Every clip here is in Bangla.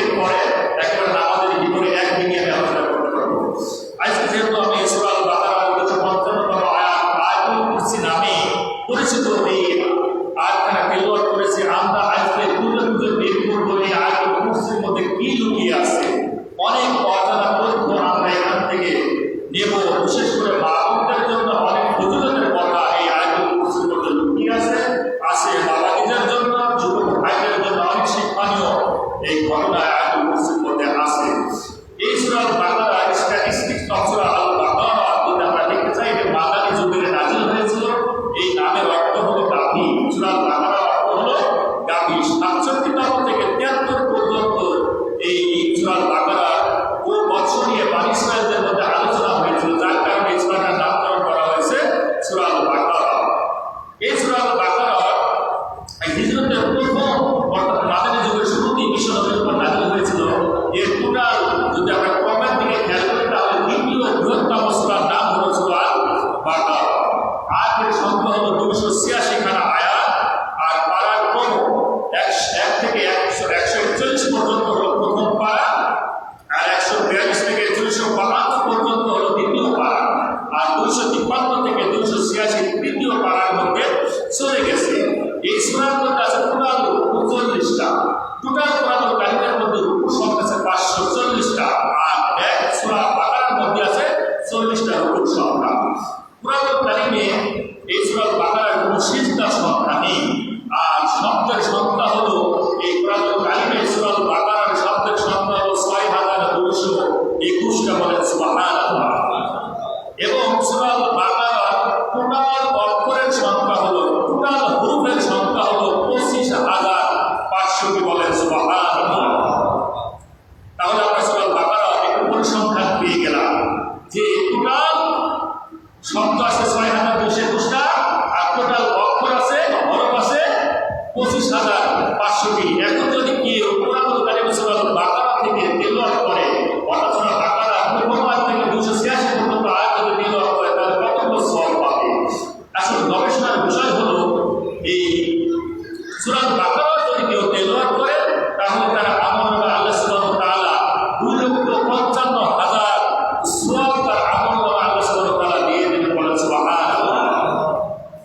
এরপরে একেবারে আমাদের ভিতরে এক দিনে আলোচনা করতে পারবো। বলেন সুবহানাল্লাহ। এবং সূরা বাকারার টোটাল অক্ষরের সংখ্যা হলো, টোটাল হুরুফের সংখ্যা হলো 25,500 বলেন সুবহানাল্লাহ। তাহলে আমরা সূরা বাকারার একটু পরিসংখ্যান পেয়ে গেলাম যে টোটাল শব্দ আছে 6,221টা, আর টোটাল অক্ষর আছে, হরফ আছে 25,500টি। এখন যদি কেউ পুরাতন কারিমে সূরা বাকারা থেকে তেলাওয়াত করে, অর্থাৎ সূরা বাকারা 15 থেকে 286 পর্যন্ত আয়াত যদি তেলাওয়াত করে, তাহলে কতগুলো সওয়াব পাবে? আসলে গবেষণার বিষয় হলো এই সূরা বাকারা যদি কেউ তেলাওয়াত করে, তাহলে তারা আমলনামায় আল্লাহ সুবহানাহু ওয়া তাআলা 2,55,000 সওয়াব তার আমলনামায় আল্লাহ সুবহানাহু ওয়া তাআলা দিয়ে দেবেন বলেন সুবহানাল্লাহ।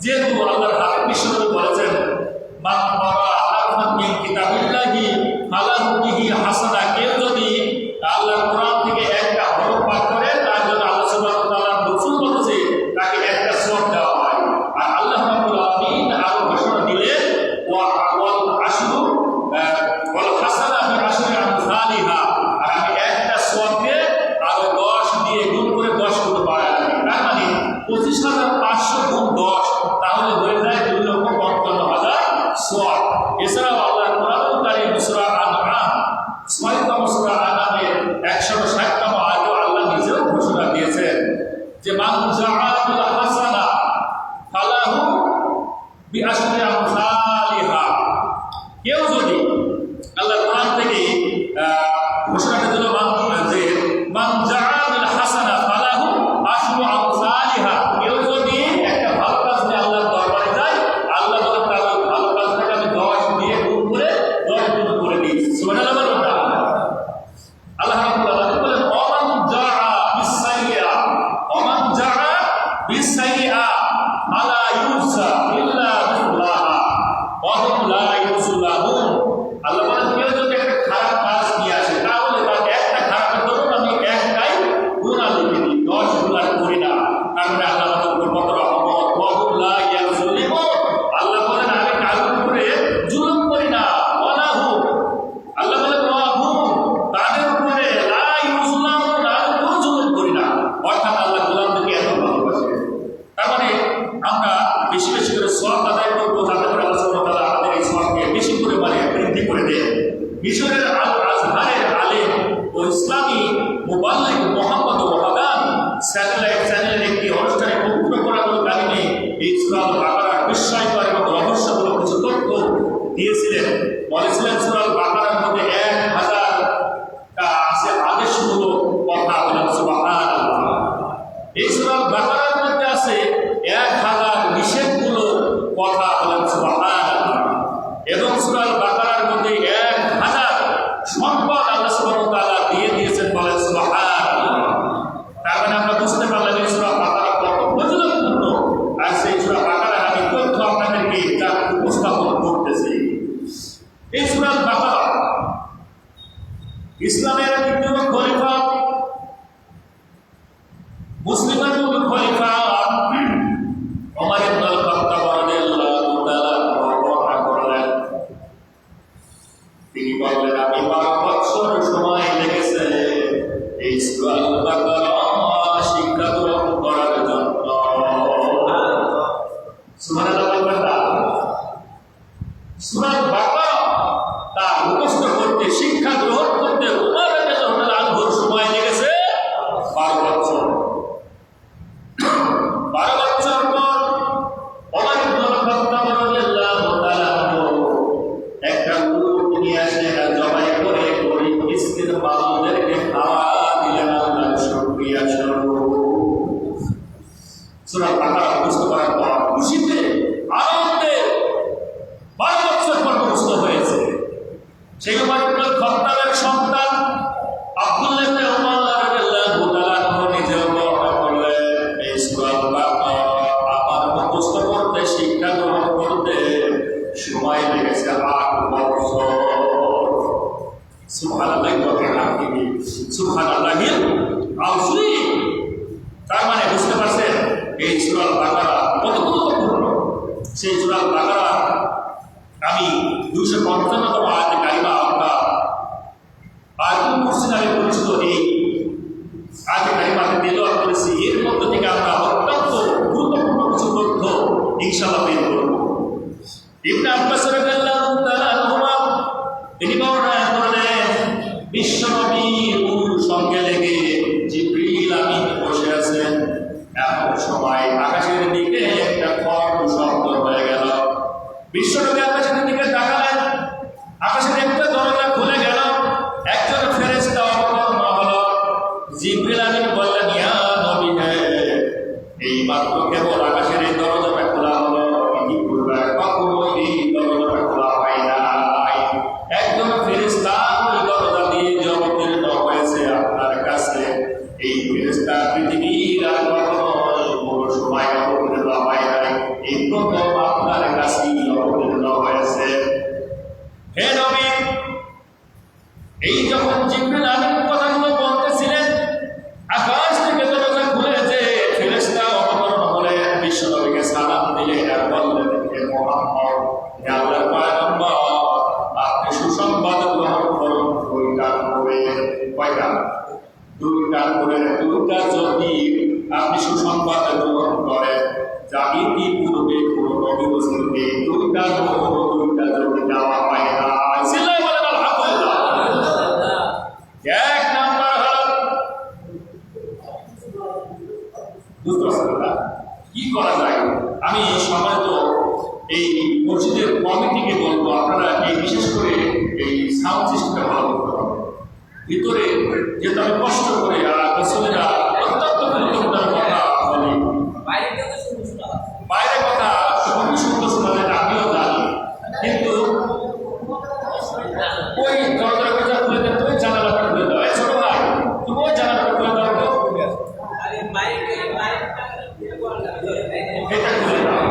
যেহেতু আল্লাহর হাবিব বিশ্বনবী বলেছেন, মান ক্বারা হারফান মিন কিতাবিল্লাহি ফালাহু বিহি হাসানা, কেউ যদি আল্লাহর কোরআন থেকে একটা হরফ পাঠ করে, তার জন্য আল্লাহ সুবহানাহু ওয়া তাআলা রাসূল বলেছে তাকে একটা সওয়াব দেওয়া হয়। আর আল্লাহ রাব্বুল আলামিন আরো ঘোষণা দিলেন, ওয়াল আশরু ওয়াল হাসানা বিআশরি আমসালিহা, আর আমি একটা সওয়াবকে আরো 10 দিয়ে গুণ করে 10 করতে পারি। তার মানে 25,500 গুণ 10, তাহলে হয়ে যায় 2,55,000 সওয়াব। এছাড়াও আল্লাহ কোরআনুল কারীম সূরা আনআম 6তম সূরা আনআমের 160তম আয়াতে আল্লাহ নিজেও ঘোষণা দিয়েছেন যে মান জাআল হাসানা ফালাহু বিআশরি আমসালিহা, কেউ যদি আল্লাহ কোরআন থেকে ঘোষণাটা দিল যে মান জাআল হাসানা ফালাহু আশরু আমসালিহা, কেউ যদি একটা ভালো কাজ নিয়ে আল্লাহর দরবারে যায়, আল্লাহ বলেন তার ভালো কাজটাকে আমি 10 দিয়ে গুণ করে 10 গুণ করে দিই। সুবহানাল্লাহ। আল্লাহ রাব্বুল আলামিন বলেন, ওমান জাআ বিসাইয়্যা, ওমান জাআ বিসাইয়্যা আলা ইউসা ইল্লা বিল্লাহা ওয়া হুম লা ইউসলামুন। আল্লাহ বলেন, কেউ যদি একটা খারাপ কাজ নিয়ে আসে, তাহলে তার একটা খারাপের দরুন আমি একটাই গুনাহ লিখে দিই, 10 গুনাহ করি না। কারণ আল্লাহ আমাদের উপর কত রহমত, ওয়া হুম লা ইউসলিমুন। আল্লাহ বলেন, আমি কারোর উপরে জুলুম করি না। ওয়ালা হুম, আল্লাহ বলেন ওয়া হুম, তাদের উপরে লা ইউসলামুন, আমি কোনো জুলুম করি না। অর্থাৎ আল্লাহ গোলামদেরকে এত ভালোবাসে। তার মানে আমরা বেশি বেশি করে সওয়াব আদায় করবো, যাতে করে আল্লাহ সুবহানাহু ওয়া তাআলা আমাদের এই সওয়াবকে বেশি করে বৃদ্ধি করে দেন। মিশরের আল আজহারের আলেম ও ইসলামী মুবাল্লিগ মুহাম্মদ ওয়াহাদান স্যাটেলাইট চ্যানেলের একটি অনুষ্ঠানে পবিত্র কোরআনুল কারীমে এই সূরা বাকারার বিস্ময়কর এবং রহস্যমূলক কিছু তথ্য দিয়েছিলেন। বলেছিলেন সূরা বাকারার মধ্যে 1000টা আছে আদেশমূলক কথা, বলেন সুবহানাল্লাহ। এই সূরা বাকারার মধ্যে আছে 1000 নিষেধমূলক কথা, বলেন সুবহানাল্লাহ। এবং সূরা বাকারার মধ্যে 1000 সম্পদ আল্লাহ সুবহানাহু ওয়া তাআলা দিয়ে দিয়েছেন, বলেন সুবহানাল্লাহ। তার মানে আমরা বুঝতে পারলাম এই সূরা বাকারা কত ফজিলতপূর্ণ। আর সেই সূরা বাকারা আমি তথ্য আপনাদেরকে উপস্থাপন করতেছি। এই সূরা বাকারা ইসলামের দ্বিতীয় খলিফা মুসলিমের খলিফা ওমর ইবনুল খাত্তাব রাদিয়াল্লাহু তাআলা বর্ণনা করলেন। তিনি বললেন, আমি 12 বছর সময় লেগেছে এই সূরা বাকারা শিক্ষা গ্রহণ করার জন্য। সুবহানাল্লাহ। সূরা বাকারা তা মুখস্থ করতে, শিক্ষা গ্রহণ করতে ওমর রাদিয়াল্লাহু তাআলার সময় লেগেছে 12 বছর। 12 বছর পর ওমর ইবনুল খাত্তাব রাদিয়াল্লাহু তাআলা একটা উট নিয়ে আসলেন, জবাই করে গরিব মিসকিন মানুষদেরকে খাওয়া দিলেন আল্লাহর শুকরিয়া স্বরূপ। সূরা বাকারা মুখস্থ করার পর খুশিতে আনন্দে 12 বছর পর মুখস্থ হয়েছে। সেই ওমর ইবনুল খাত্তাবের সন্তান আব্দুল্লাহ ইবনে ওমর রাদিয়াল্লাহু তাআলা নিজেও বর্ণনা করলেন, এই সূরা বাকারা আমার মুখস্থ করতে, শিক্ষা গ্রহণ করতে সময় লেগেছে 8 বছর। সুবহানাল্লাহি ওয়া বিহামদিহি সুবহানাল্লাহিল আযীম। তার মানে বুঝতে পারছেন এই সূরা বাকারা কত গুরুত্বপূর্ণ। কারিমাতে তেলাওয়াত করেছি, এর মধ্য থেকে আমরা অত্যন্ত গুরুত্বপূর্ণ কিছু তথ্য ইনশাআল্লাহ বের করব। ইবনে আব্বাস রাদিয়াল্লাহু তাআলা আনহুমা তিনি বর্ণনা করেন, বিশ্বনবীর উরুর সঙ্গে লেগে জিবরিল আমিন বসে আছেন। এমন সময় আকাশের দিকে একটা খড় শব্দ হয়ে গেল। বিশ্বনবী আকাশের দিকে তাকালেন, আকাশের একটা দরজা খুলে গেল, একজন ফেরেশতা অবতরণ হলো। জিবরিল আমিন বললেন, ইয়া নবী হে, এই মাত্র কেবল আকাশের এই দরজাটা খোলা হলো, কি করবে? কখনো এই দরজাটা খোলা হয় না। একজন ফেরেশতা ওই দরজা দিয়ে অবতীর্ণ হয়েছে আপনার কাছে। এই ফেরেশতা পৃথিবীর আর কখনো কোনো সময় অবতীর্ণ হয় নাই, এই প্রথম আপনার কাছেই অবতীর্ণ হয়েছে। হে নবী, এই যখন জিবরিল আমিন কথাগুলো বলতেছিলেন, আকাশ থেকে দরজা খুলেছে, ফেরেশতা অবতরণ হলেন, বিশ্বনবীকে সালাম দিলেন আর বললেন, হে মুহাম্মদ, হে আল্লাহর পয়গম্বর, আপনি সুসংবাদ গ্রহণ করুন। দুইটা যদি আপনি সুসংবাদ গ্রহণ করেন, জানি কি পূর্বে কোন নবী রাসূলকে দুইটা যদি দেওয়া হয় না। সিলাই বলেন আলহামদুলিল্লাহ। এক নাম্বার হলো, বুঝতে পারছেন না কি করা যায়? আমি সম্মানিত এই মসজিদের কমিটিকে বলবো, আপনারা এই বিশেষ করে এই সাউন্ড সিস্টেমটা ভালো করতে হবে। ভিতরে যেহেতু আমি কষ্ট করে রাসূলেরা অত্যন্ত গুরুত্বপূর্ণ কথা বলি, বাইরে কথা খুবই সুন্দর শোনা যায়, আমিও জানি, কিন্তু ওই দরজার কথা খুলে দেন, ওই জানালাটা খুলে দাও। ছোট ভাই, তুমি ওই জানালাটা খুলে দাও, এটা খুলে দাও।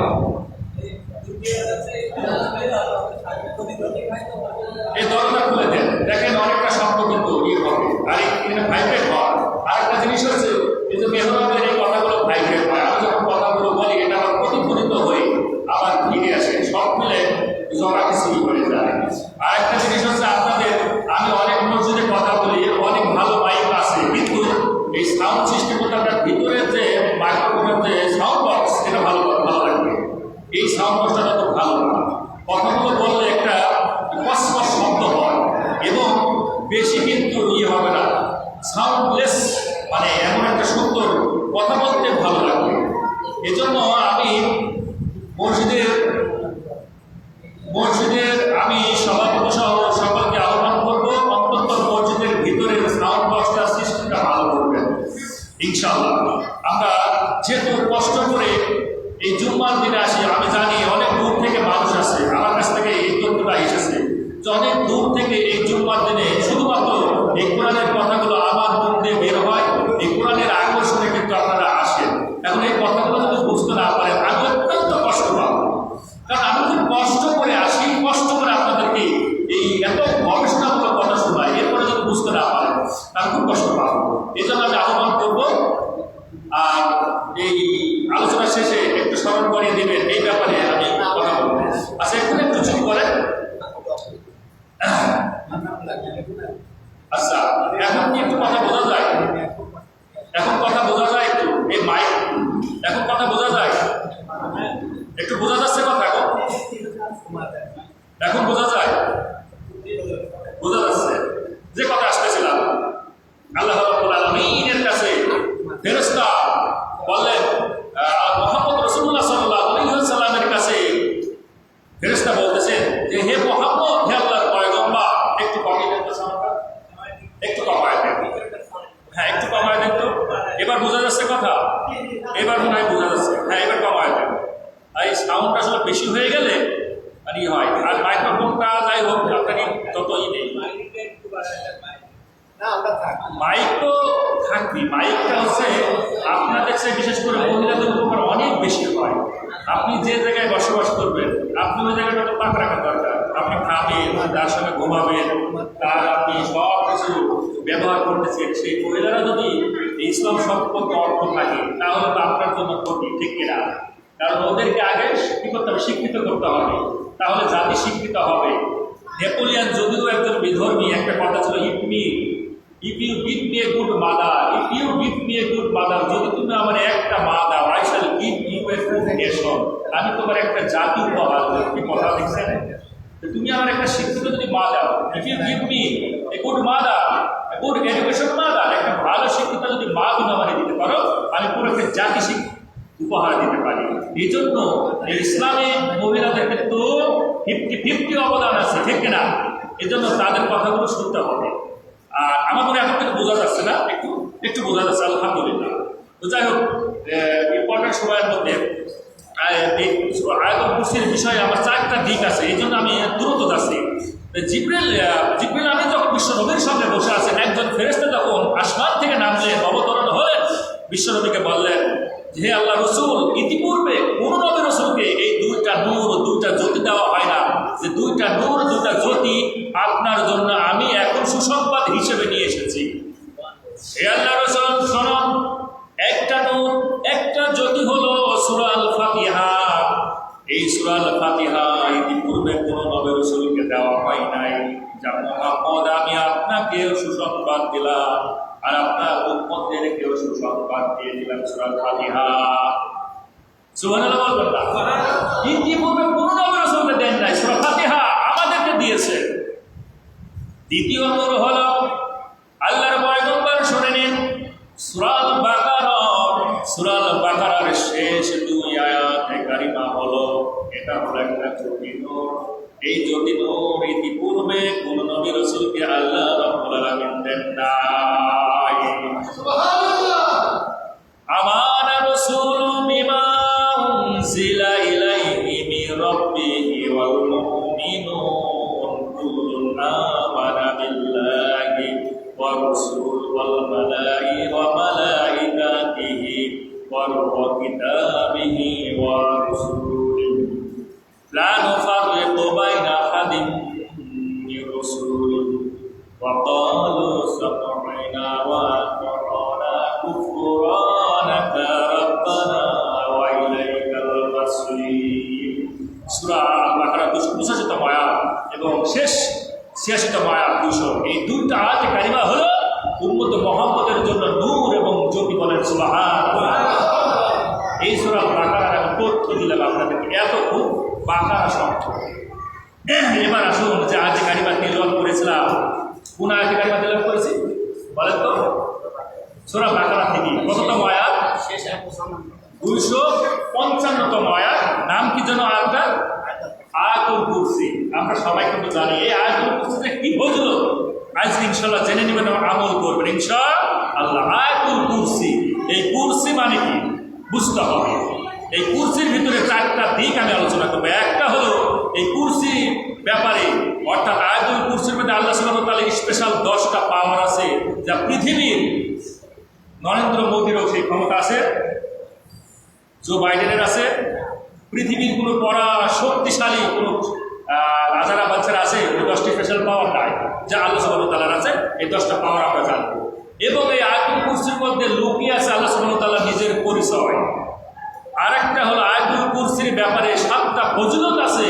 এই দরজা খুলে দেন, দেখেন অনেকটা শব্দ কিন্তু ইয়ে হবে, আর এখানে ভাইব্রেট হয়। আর একটা জিনিস হচ্ছে, এই যে মেহমানদের এই কথাগুলো ভাইব্রেট হয়, আমি যখন কথাগুলো বলি এটা আবার প্রতিফলিত হয়ে আবার ফিরে আসে, সব মিলে জমা কিছু হয়ে যায়। আর একটা জিনিস হচ্ছে, আপনাদের আমি অনেক মসজিদে কথা বলি, অনেক ভালো মাইক আছে, কিন্তু এই সাউন্ড সিস্টেমটা আপনার ভিতরে যে মাইক্রোফোনের যে সাউন্ড বক্স, এটা ভালো লাগবে। এই সাউন্ড বক্সটা তো ভালো না, কথাগুলো বললে একটা কসমস শব্দ হয় এবং বেশি কিন্তু ইয়ে হবে না, সাউন্ডলেস, মানে এমন একটা সুন্দর কথা বলতে ভালো লাগবে। এজন্য আমি মসজিদের আমি সভাপতি সহ সকলকে আহ্বান করবো, অন্তত মসজিদের ভিতরের সাউন্ড বক্সটা সিস্টেমটা ভালো করবেন ইনশাআল্লাহ। আমরা যেহেতু কষ্ট করে এই জুম্মার দিনে আসি, আমি জানি অনেক দূর থেকে মানুষ আসে, আমার কাছ থেকে এই তথ্যটা এসেছে যে অনেক দূর থেকে এই জুম্মার দিনে শুধুমাত্র এই কোরআনের কথাগুলো আমার মুখ দিয়ে বের হয়, এই কোরআনের আকর্ষণে কিন্তু আপনারা আসেন। এখন এই কথাগুলো যদি বুঝতে না পারেন, আমি অত্যন্ত কষ্ট পাবো, কারণ আমি খুব কষ্ট করে আসি, কষ্ট করে আপনাদেরকে এই এত গবেষণামূলক কথা শোনাই, এরপরে যদি বুঝতে না পারেন আমি খুব কষ্ট পাবো। এই জন্য আমি আহ্বান করবো, আর এই আলোচনা শেষে একটু স্মরণ করিয়ে দেবেন এই ব্যাপারে আমি কথা বলবো। আচ্ছা, একটু চুপ করেন। আচ্ছা, এখন কি একটু কথা বোঝা যায়? এখন কথা বোঝা যায় একটু, এই মাইক এখন কথা বোঝা যায়, একটু বোঝা যাচ্ছে কথা? এখন বোঝা যায়, বোঝা যাচ্ছে। যে কথা আসতেছিলাম, আল্লাহ রাব্বুল আলামিনের কাছে ফেরেশতা বললেন, মুহাম্মদ রাসূলুল্লাহ সাল্লাল্লাহু আলাইহি ওয়াসাল্লামের কাছে ফেরেশতা বলতেছেন যে, হে মুহাম্মদ, হে আল্লাহর পয়গম্বর, একটু কমিয়ে দেন তো সাউন্ডটা, একটু কমায় দেন। হ্যাঁ, একটু কমায় দেন তো। এবার বোঝা যাচ্ছে কথা? এবার মনে হয় বোঝা যাচ্ছে। হ্যাঁ, এবার কমায় দেন। এই সাউন্ডটা আসলে বেশি হয়ে গেলে আর ই হয়, আর মাইক্রোফোনটা যাই হোক আপনারই ততই নেই। মাইক তো থাকবি, মাইকটা হচ্ছে আপনাদের চেয়ে বিশেষ করে মহিলাদের উপকার অনেক বেশি হয়। আপনি যে জায়গায় বসবাস করবেন, আপনি ওই জায়গাটা তো পাক রাখা দরকার। আপনি খাবেন, তার সঙ্গে ঘুমাবেন, তার আপনি সব কিছু ব্যবহার করতেছেন, সেই মহিলারা যদি ইসলাম সম্পর্কে অর্থ থাকে তাহলে তো আপনার জন্য ক্ষতি, ঠিক কিনা? কারণ ওদেরকে আগে কি করতে হবে? শিক্ষিত করতে হবে, তাহলে জাতি শিক্ষিত হবে। নেপোলিয়ান যদিও একজন বিধর্মী, একটা কথা ছিল if you give me a good mother, if you give me a good mother, যদি তুমি আমার একটা মা দাও, I shall give you a good nation, আমি তোমার একটা জাতি উপহার দেব। কি কথা দেখছেন? তুমি আমার একটা শিক্ষিত যদি মা দাও, if you give me a good mother, a good education mother, একটা ভালো শিক্ষিত যদি মা তুমি আমাকে দিতে পারো, আমি পুরো একটা জাতি উপহার দিতে পারি। এই জন্য ইসলামে মহিলাদের ক্ষেত্রে 50-50 অবদান আছে, ঠিক কিনা? এই জন্য তাদের কথাগুলো শুনতে হবে। আর আমার মনে এখন থেকে বোঝা যাচ্ছে না, একটু বোঝা যাচ্ছে, আলহামদুলিল্লাহ। তো যাই হোক, ইম্পর্টেন্ট সময়ের মধ্যে আয়াতুল কুরসির বিষয়ে আমার 4টা দিক আছে, এই জন্য আমি দ্রুত যাচ্ছি। জিবরিল আমিন যখন বিশ্ব নবীর সামনে বসে আছেন, একজন ফেরেশতা যখন আসমান থেকে নামলেন, অবতরণ হলেন, বিশ্ব নবীকে বললেন, হে আল্লাহ রসুল, ইতিপূর্বে কোন নবী রসুলকে এই 2টা নূর, 2টা জ্যোতি দেওয়া হয় না, যে 2টা নূর, 2টা জ্যোতি আপনার জন্য আমি এখন সুসংবাদ হিসেবে নিয়ে এসেছি। হে আল্লাহ রসুল শুনুন, একটা নূর, একটা জ্যোতি হলো সূরা আল ফাতিহা। এই সূরা আল ফাতিহা ইতিপূর্বে কোন নবী রসুলকে দেওয়া হয় নাই। যা মুহাম্মদ, আমি আপনাকে সুসংবাদ দিলাম আর আপনার উম্মতদেরকেও সুসংবাদ দিয়ে দিলাম সূরা আল ফাতিহা। সুবহানাল্লাহ বলবেন না? ইতিপূর্বে কোন নবী রাসূলকে দেন নাই, সূরা ফাতিহা আমাদেরকে দিয়েছে। দ্বিতীয় নূর হলো আল্লাহর পয়গম্বর শুনে নিন, সূরা আল বাকারা, সূরা আল বাকারার শেষ 2 আয়াতে কারিমা হলো, এটা হলো একটা জ্যোতি নূর। এই জ্যোতি নূর ইতিপূর্বে কোন নবী রাসূলকে আল্লাহ রাব্বুল আলামিন দেন নাই। সুবহানাল্লাহ। আমানা রাসূলু বিমা উনজিলা ইলাইহি মির রাব্বিহি ওয়াল মুমিনুন কুল্লুন আমানা বিল্লাহি ওয়া রাসূল ওয়াল মালাইকাতিহি ওয়া কিতাবিহি ওয়া রাসূলিহি লা নুফাররিকু বাইনা আহাদিন মির রাসূলিহি ওয়া ক্বালু সামি'না ওয়া আতা'না গুফরানাকা রাব্বানা ওয়া ইলাইকাল মাসীর। সূরা আল-বাকারা 285 আয়াত এবং শেষ 86 আয়াত 200। এই 2টা আয়াতে কারিমা হলো উম্মত মুহাম্মদের জন্য নূর এবং জ্যোতি। বলেন সুবহানাল্লাহ। এই সূরা আল-বাকারার আমি তথ্য দিলাম আপনাদেরকে, এত খুব বাকারা শব্দ। এবার আসুন, যে আয়াতে কারিমা তেলাওয়াত করেছিলাম, কোন আয়াতে কারিমা তেলাওয়াত করেছি বলেন তো? সূরা বাকারা থেকে কততম আয়াত? 255তম আয়াত। নাম কি যেন আয়াতটা? আয়াতুল কুরসি। আমরা সবাই কিন্তু জানি এই আয়াতুল কুরসিতে কি বুঝলো, আজকে ইনশাআল্লাহ জেনে নেবেন এবং আমল করবেন ইনশাআল্লাহ। আয়াতুল কুরসি, এই কুরসি মানে কি বুঝতে হবে। এই কুরসির ভিতরে 4টা দিক আমি আলোচনা করবো। একটা হলো এই কুরসি ব্যাপারে, অর্থাৎ আয়াতুল কুরসির মধ্যে আল্লাহ সুবহানাহু ওয়া তাআলা স্পেশাল 10টা পাওয়ার আছে, যা পৃথিবীর নরেন্দ্র মোদীরও সেই ক্ষমতা আছে, জো বাইডেনের আছে, পৃথিবীর কোনো পড়া শক্তিশালী কোনো রাজারা বাচ্চারা আছে, ওই 10টি স্পেশাল পাওয়ার নাই, যা আল্লাহ সুবহানাহু ওয়া তাআলার আছে। এই 10টা পাওয়ার আমরা জানবো। এবং এই আয়াতুল কুরসির মধ্যে লুকিয়ে আছে আল্লাহ সুবহানাহু ওয়া তাআলা নিজের পরিচয়। আর একটা হলো আয়াতুল কুরসির ব্যাপারে 7টা ফজিলত আছে,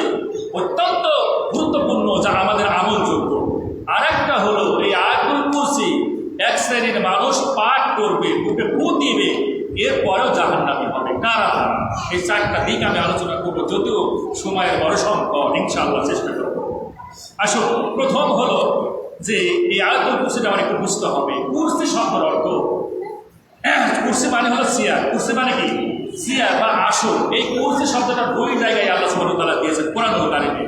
অত্যন্ত গুরুত্বপূর্ণ, যা আমাদের আমলযোগ্য। আর একটা হলো এই আয়াতুল কুরসি এক শ্রেণীর মানুষ পাঠ করবে, বুকে ফু দিবে, এরপরেও জাহান্নামী হবে। কারা? এই 4টা দিক আমি আলোচনা করবো, যদিও সময়ের বড় সংকট, ইনশাআল্লাহ চেষ্টা করবো। আসুন, প্রথম হলো যে এই আয়াতুল কুরসিটা আমার একটু বুঝতে হবে। কুরসি শব্দের অর্থ, কুরসি মানে হলো চেয়ার। কুরসি মানে কি? চেয়ার বা আসন। এই কুরসি শব্দটা 2 জায়গায় আল্লাহ সুবহানাহু ওয়া তাআলা দিয়েছেন কোরআনুল কারীমে।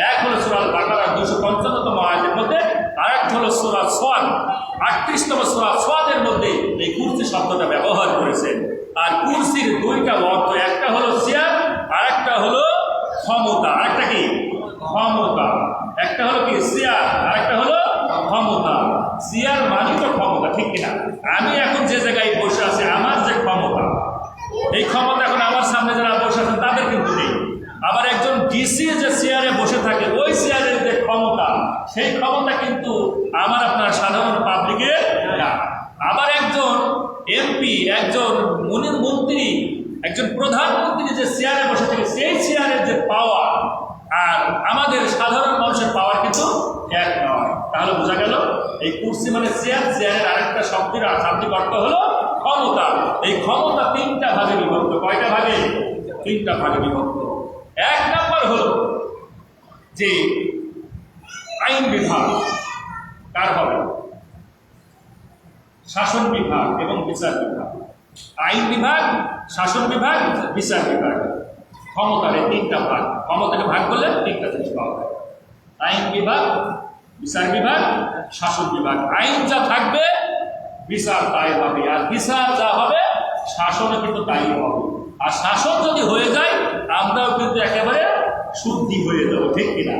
এক হলো সূরা আল-বাকারা 255তম আয়াতের মধ্যে, আর একটা হলো সূরা সাদ 38তম সূরা সাদের মধ্যে এই কুরসি শব্দটা ব্যবহার করেছেন। আর কুরসির 2টা অর্থ, একটা হলো চেয়ার, আর একটা হলো ক্ষমতা। আরেকটা কি? ক্ষমতা। একটা হলো কি? চেয়ার, আর একটা হলো ক্ষমতা। চেয়ার মানে তো ক্ষমতা, ঠিক কিনা? আমি এখন যে জায়গায় বসে আছি, আমার যে ক্ষমতা, এই ক্ষমতা এখন আমার সামনে যারা বসে আছেন তাদের কিন্তু নেই। আবার একজন ডিসি যে চেয়ারে বসে থাকে, ওই চেয়ারের যে ক্ষমতা, সেই ক্ষমতা কিন্তু আমার আপনার সাধারণ পাবলিকের না। আবার একজন এমপি, একজন মন্ত্রী, একজন প্রধানমন্ত্রী যে চেয়ারে বসে থাকে, সেই চেয়ারের যে পাওয়ার, আর আমাদের সাধারণ মানুষের পাওয়ার কিন্তু এক নয়। তাহলে বোঝা গেল এই কুরসি মানে চেয়ার, চেয়ারের আরেকটা শাব্দিক অর্থ হলো ক্ষমতা। এই ক্ষমতা তিনটা ভাগে বিভক্ত। কয়টা ভাগে? তিনটা ভাগে বিভক্ত। এক নাম্বার হলো যে আইন বিভাগ কার হবে? শাসন বিভাগ এবং বিচার বিভাগ। আইন বিভাগ, শাসন বিভাগ, বিচার বিভাগ। ক্ষমতার এই তিনটা ভাগ। ক্ষমতাকে ভাগ করলে তিনটা জিনিস পাওয়া যায়: আইন বিভাগ, বিচার বিভাগ, শাসন বিভাগ। আইন যা থাকবে বিচার তাই হবে, আর বিচার যা হবে শাসনও কিন্তু তাই হবে। আর শাসন যদি হয়ে যায় আমরাও কিন্তু একেবারে শুদ্ধি হয়ে যাবো, ঠিক কিনা?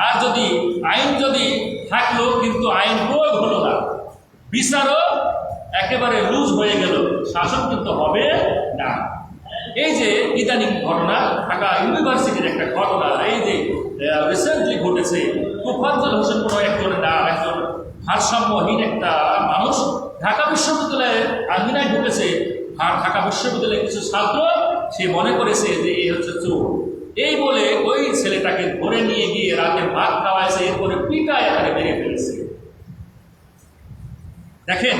আর যদি আইন যদি থাকলো কিন্তু আইন প্রয়োগ হলো না, বিচারও একেবারে লুজ হয়ে গেল, শাসন কিন্তু হবে না। এই যে ইদানিং ঘটনা, ঢাকা ইউনিভার্সিটির একটা ঘটনা, এই যে রিসেন্টলি ঘটেছে, তোফাজ্জল হোসেন কোনো একজনের নাম, একজন ভারসাম্যহীন একটা মানুষ ঢাকা বিশ্ববিদ্যালয়ের আঙিনায় ঢুকেছে। আর ঢাকা বিশ্ববিদ্যালয়ের কিছু ছাত্র সে মনে করেছে যে এই হচ্ছে চোর, এই বলে ওই ছেলেটাকে ধরে নিয়ে গিয়ে রাতে ভাত খাওয়াইছে, এরপরে পিটায় এখানে মেরে ফেলেছে। দেখেন,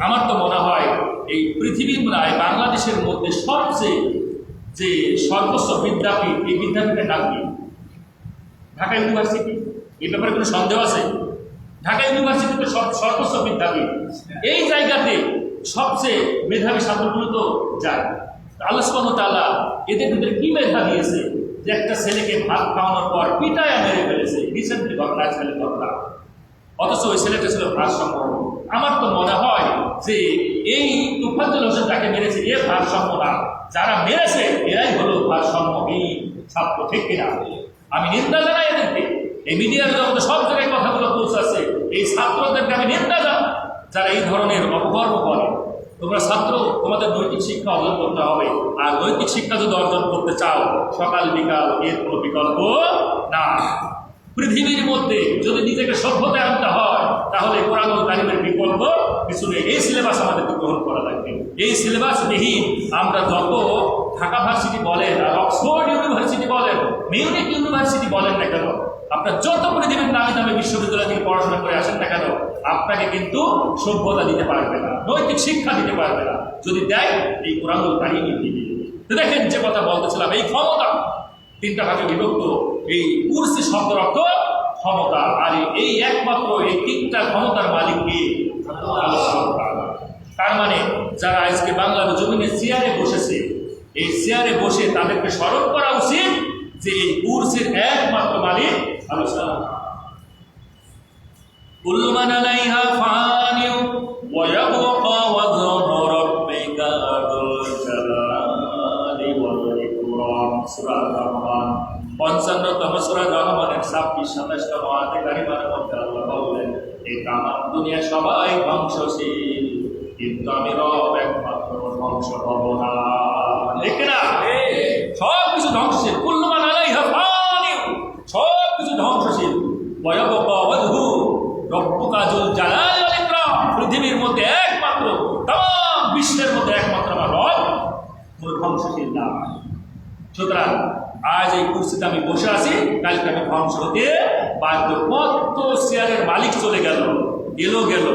আমার তো মনে হয় এই পৃথিবীর প্রায় বাংলাদেশের মধ্যে সবচেয়ে যে সর্বোচ্চ বিদ্যাপীঠ, এই বিদ্যাপীঠের নাম কি? ঢাকা ইউনিভার্সিটি। এই ব্যাপারে কোনো সন্দেহ আছে? ঢাকা ইউনিভার্সিটি তো সর্বোচ্চ বিদ্যাপীঠ। এই জায়গাতে সবচেয়ে মেধাবী ছাত্রগুলো তো যায়। আল্লাহ সুবহানাহু ওয়া তাআলা এদের ভিতরে কি মেধা দিয়েছে যে একটা ছেলেকে ভাত খাওয়ানোর পর পিটায় মেরে ফেলেছে? রিসেন্টলি ঘটনা, ছেলে ঘটনা, অথচ ওই ছেলেটা ছিল ভারসাম্য। আমার তো মনে হয় যে এই তোফাজ্জল হোসেন যাকে মেরেছে এ ভারসাম্য না, যারা মেরেছে এরাই হলো ভারসাম্যহীন ছাত্র, ঠিক কিনা? আমি নিন্দা জানাই এদেরকে। এই মিডিয়ার জগতে সব জায়গায় কথাগুলো পৌঁছাচ্ছে, এই ছাত্রদেরকে আমি নিন্দা জানাই যারা এই ধরনের অপকর্ম করে। তোমরা ছাত্র, তোমাদের নৈতিক শিক্ষা অর্জন করতে হবে। আর নৈতিক শিক্ষা যদি অর্জন করতে চাও, সকাল বিকাল এর কোনো বিকল্প না। পৃথিবীর মধ্যে যদি নিজেকে সভ্যতায় আনতে হয় তাহলে কোরআনুল কারীমের বিকল্প কিছু নেই। এই সিলেবাস আমাদেরকে গ্রহণ করা লাগবে। এই সিলেবাস বিহীন আমরা যত ঢাকা ভার্সিটি বলেন, আর অক্সফোর্ড ইউনিভার্সিটি বলেন, মিউনিক ইউনিভার্সিটি বলেন না কেন, আপনার যত পৃথিবীর নামে দামে বিশ্ববিদ্যালয় থেকে পড়াশোনা করে আসেন না কেন, আপনাকে কিন্তু সভ্যতা দিতে পারবে না, নৈতিক শিক্ষা দিতে পারবে না। যদি দেয় এই কোরআনুল কারীমই দিবে। তো দেখেন, যে কথা বলতেছিলাম, এই ক্ষমতা তিনটা ভাগে বিভক্ত। এই কুরসি শব্দের অর্থ ক্ষমতা, আর এই একমাত্র এই তিনটা ক্ষমতার মালিক কি? তার মানে যারা আজকে বাংলার জমিনে চেয়ারে বসেছে, এই চেয়ারে বসে তাদেরকে স্মরণ করা উচিত যে এই কুরসির একমাত্র মালিক আল্লাহ। কুল্লু মান আলাইহা ফানিউ ওয়া ইয়াবকা ওয়াজহু রাব্বিকা যুল জালালি ওয়াল ইকরাম। সূরা আর-রহমান 55তম সূরা রহমানের 26-27তম আয়াতে কারিমার মধ্যে আল্লাহ বলেন, এই তামাম দুনিয়া সবাই ধ্বংসশীল, কিন্তু আমি রব একমাত্র ধ্বংস হব না। ঠিক না? সব কিছু ধ্বংসশীল। কুল্লু মান আলাইহা ফানিউ, সব কিছু ধ্বংসশীল। ওয়া ইয়াবকা ওয়াজহু রাব্বুকা যুল জালালি ওয়াল ইকরাম, পৃথিবীর মধ্যে একমাত্র, তাম বিশ্বের মধ্যে একমাত্র আমার রব, কোনো ধ্বংসশীল না। সুতরাং আজ এই কুরসিতে আমি বসে আছি, কালকে আমি ধ্বংস হতে বাধ্য। কত চেয়ারের মালিক চলে গেল, গেল,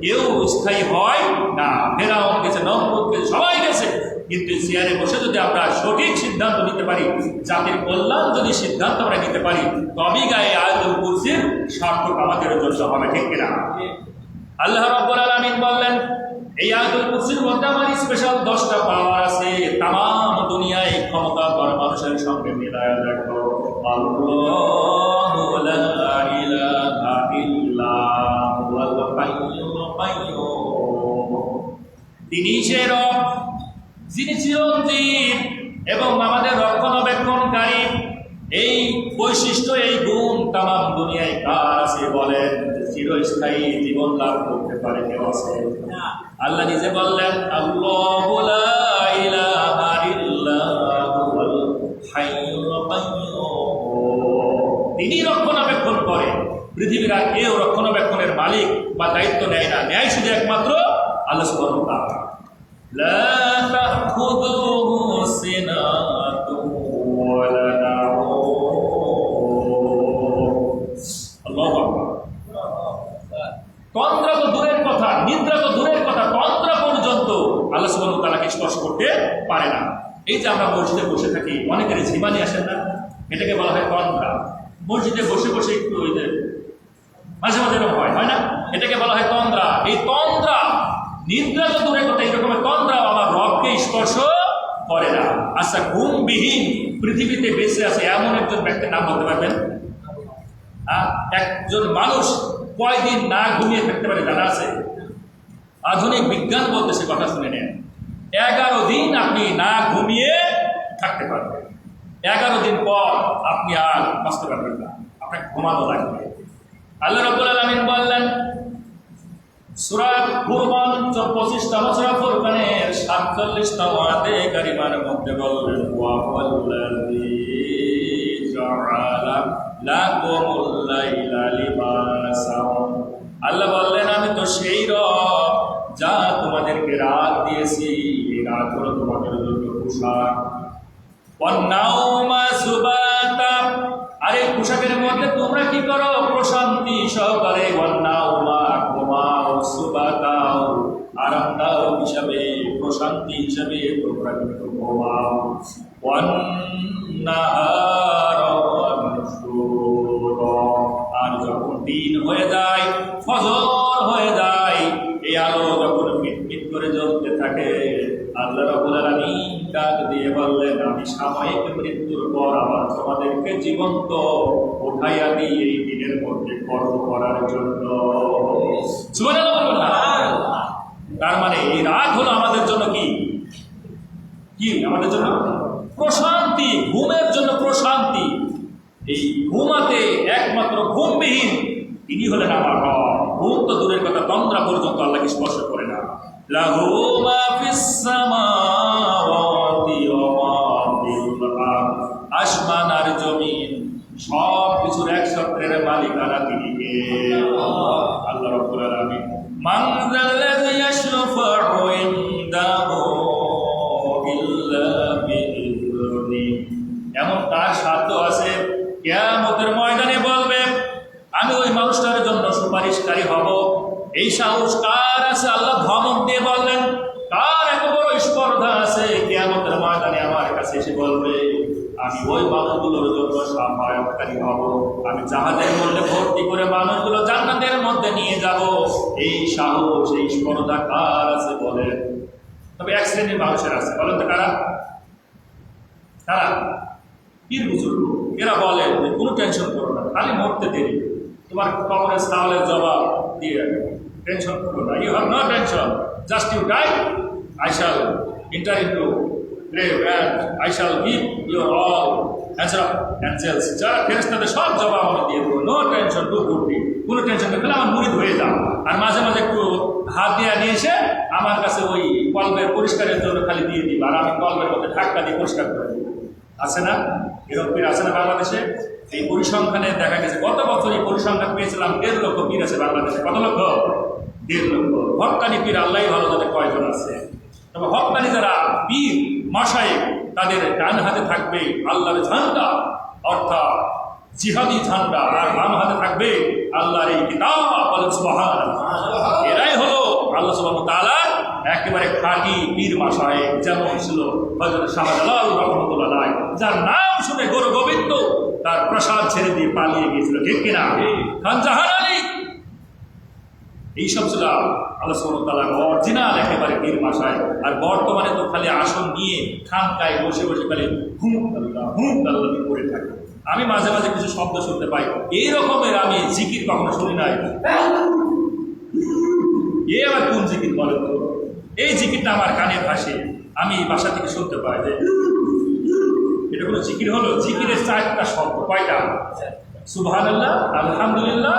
কেউ স্থায়ী হয় না। ফেরাউন গেছে, নমরুদ গেছে, সবাই গেছে। কিন্তু চেয়ারে বসে যদি আমরা সঠিক সিদ্ধান্ত নিতে পারি, জাতির কল্যাণ যদি সিদ্ধান্ত আমরা নিতে পারি, তবেই গায়ে আয়াতুল কুরসির সার্থক আমাদের জন্য হবে, ঠিক কিনা? আল্লাহ রাব্বুল আলামিন বললেন, এই আয়াতুল কুরসির মধ্যে আমার স্পেশাল 10টা পাওয়ার আছে। তামাম দুনিয়ায় ক্ষমতা করা মানুষের সঙ্গে মিলায়া দেখো। আল্লাহু লা ইলাহা ইল্লা হুয়াল হাইয়ুল কাইয়্যুম, তিনি সে রব যিনি চিরঞ্জীব এবং আমাদের রক্ষণাবেক্ষণকারী। এই বৈশিষ্ট্য, এই গুণ তামাম দুনিয়ায় কার আছে বলেন? চিরস্থায়ী জীবন লাভ করতে পারে কেউ আছে? আল্লাহ নিজে বললেন, আল্লাহু লা ইলাহা ইল্লা হুয়াল হাইয়ুল কাইয়্যুম, তিনি রক্ষণাবেক্ষণ করে। পৃথিবীর আর কেউ রক্ষণাবেক্ষণের মালিক বা দায়িত্ব নেয় না, নেয় শুধু একমাত্র আল্লাহ সুবহানাহু ওয়া তাআলা। লা তাখুযুহু সিনাতুন ওয়া লা নাওম, স্পর্শ করতে পারে না। এই যে আমরা মসজিদে বসে থাকি, অনেকের ঝিমানি আসেন না, এটাকে বলা হয় তন্দ্রা। মসজিদে বসে বসে একটু ওই যে মাঝে মাঝে এরকম হয় না, এটাকে বলা হয় তন্দ্রা। এই তন্দ্রা, নিদ্রা তো দূরের কথা, এই রকমের তন্দ্রাও আমার রবকে স্পর্শ করে না। আচ্ছা, ঘুমবিহীন পৃথিবীতে বেঁচে আছে এমন একজন ব্যক্তির নাম বলতে পারবেন? একজন মানুষ কয়দিন না ঘুমিয়ে থাকতে পারে জানা আছে? আধুনিক বিজ্ঞান বলতেছে, কথা শুনে নেন, 11 দিন আপনি না ঘুমিয়ে থাকতে পারবেন। 11 দিন পর আপনি আর বাঁচতে পারবেন না, আপনাকে ঘুমানো লাগবে। আল্লাহ রাব্বুল আলামিন বললেন সূরা ফুরকান 25তম সূরা ফুরকানের 47তম আয়াতে কারিমার মধ্যে বললেন ওয়া ওয়াল্লাযী জাআলা লাকুমুল লাইলা লিবাসান। আল্লাহ বললেন আমি তো সেই রব যা তোমাদেরকে রাত দিয়েছি, এই রাত হলো তোমাদের জন্য পোশাক। ওয়ান্নাউমা সুবাতা, আর এই পোশাকের মধ্যে তোমরা কি করো? প্রশান্তি সহকারে। ওয়ান্নাউমা, ঘুমাও, সুবাতাও, আরামদায়ক হিসাবে, প্রশান্তি হিসাবে তোমরা কিন্তু ঘুমাও। ওয়ান্নাহারা ওয়ান-নুশুরা, আর যখন দিন হয়ে যায়, ফজর হয়ে যায়, এই আলো যখন মিটমিট করে জ্বলতে থাকে, আল্লাহ রাব্বুল আলামিন ডাক দিয়ে বললেন আমি সাময়িক মৃত্যুর পর আবার তোমাদেরকে জীবন্ত উঠাইয়া দিই এই দিনের মধ্যে কর্ম করার জন্য। সুবহানাল্লাহ। তার মানে এই রাত হলো আমাদের জন্য কি কি আমাদের জন্য প্রশান্তি, ঘুমের জন্য প্রশান্তি। এই ঘুমাতে একমাত্র ঘুমবিহীন তিনি হলেন আমার রব। ঘুম তো দূরের কথা, তন্দ্রা পর্যন্ত আল্লাহকে স্পর্শ করে না। লাহু মা ফিস সামাওয়াতি ওয়া মা ফিল আরদ, আসমান আর জমিন সব কিছুর এক সত্রের মালিকানা তিনি কে? আল্লাহ রাব্বুল আলামিন। মান যাল্লাযী ইয়াশফা'ু ইনদাহু ইল্লা বিইذনিহি, এমন তার সাধ্য আছে কিয়ামতের ময়দানে বলবে আমি ওই মানুষটার জন্য সুপারিশকারী হব। এই সাহস কার আছে? আল্লাহ ধমক দিয়ে বললেন কার এত বড় স্পর্ধা আছে কিয়ামতের ময়দানে আমার কাছে এসে বলবে আমি ওই মানুষগুলোর জন্য সহায়কারী হব, আমি জাহাজের মধ্যে ভর্তি করে মানুষগুলো জান্নাতের মধ্যে নিয়ে যাব। এই সাহস, এই স্পর্ধা কার আছে বলেন? তবে এক শ্রেণীর মানুষের আছে, বলেন তো কারা? তারা পীর বুজুর্গ, এরা বলে কোনো টেনশন করো না, খালি মরতে দেরি, তোমার কবরের সাওয়ালের জবাব দিয়ে রাখবে, টেনশন করো না, you have no tension, just you die, I shall enter into grave and I shall give your all answer of angels, যারা ফেরেশতাদের সব জবাব আমি দিয়ে দেবো, নো টেনশন, ডু গুডলি, কোনো টেনশন নেই, তাহলে আমার মুরিদ হয়ে যাও। আর মাঝে মাঝে একটু হাত দিয়ে নিয়ে এসে আমার কাছে ওই কলবের পরিষ্কারের জন্য খালি দিয়ে দিবা, আর আমি কলবের মধ্যে ধাক্কা দিয়ে পরিষ্কার করে দিব। আছে না এরকম পীর? আছে না বাংলাদেশে? এই পরিসংখ্যানে দেখা গেছে গত বছর এই পরিসংখ্যান পেয়েছিলাম 1.5 লক্ষ পীর আছে বাংলাদেশে। কত লক্ষ? 1.5 লক্ষ। হক্কানি পীর আল্লাহ ভালো জানে কয়জন আছে। তবে হক্কানি যারা পীর মাশায়েখ, তাদের ডান হাতে থাকবে আল্লাহর ঝান্ডা, অর্থাৎ জিহাদি ঝান্ডা, আর বাম হাতে থাকবে আল্লাহর এই কিতাব। বলেন সুবহানাল্লাহ। এরাই হলো আল্লাহ সুবহানাহু ওয়া তাআলা একেবারে খাঁটি পীর মাশায়েখ। যেমন ছিল হযরত শাহজালাল রাহমাতুল্লাহ আলাইহি, যার নাম শুনে গুরু গোবিন্দ তার প্রসাদ ছেড়ে দিয়ে পালিয়ে গিয়েছিল, ঠিক কিনা? খান জাহান আলী, এইসব ছিল আল্লাহ সুবহানাহু ওয়া তাআলার অরিজিনাল একেবারে পীর মাশায়েখ। আর বর্তমানে তো খালি আসন নিয়ে খানকায় বসে বসে খালি হুম আল্লাহ করে থাকে। আমি মাঝে মাঝে কিছু শব্দ শুনতে পাই, এই রকমের আমি জিকির কখনো শুনি নাই। এ আবার কোন জিকির বলে তো? এই জিকিরটা আমার কানে ভাসে, আমি বাসা থেকে শুনতে পাই যে এটা কোনো জিকির হলো? জিকিরের 4টা শব্দ। কয়টা? সুবহানাল্লাহ, আলহামদুলিল্লাহ,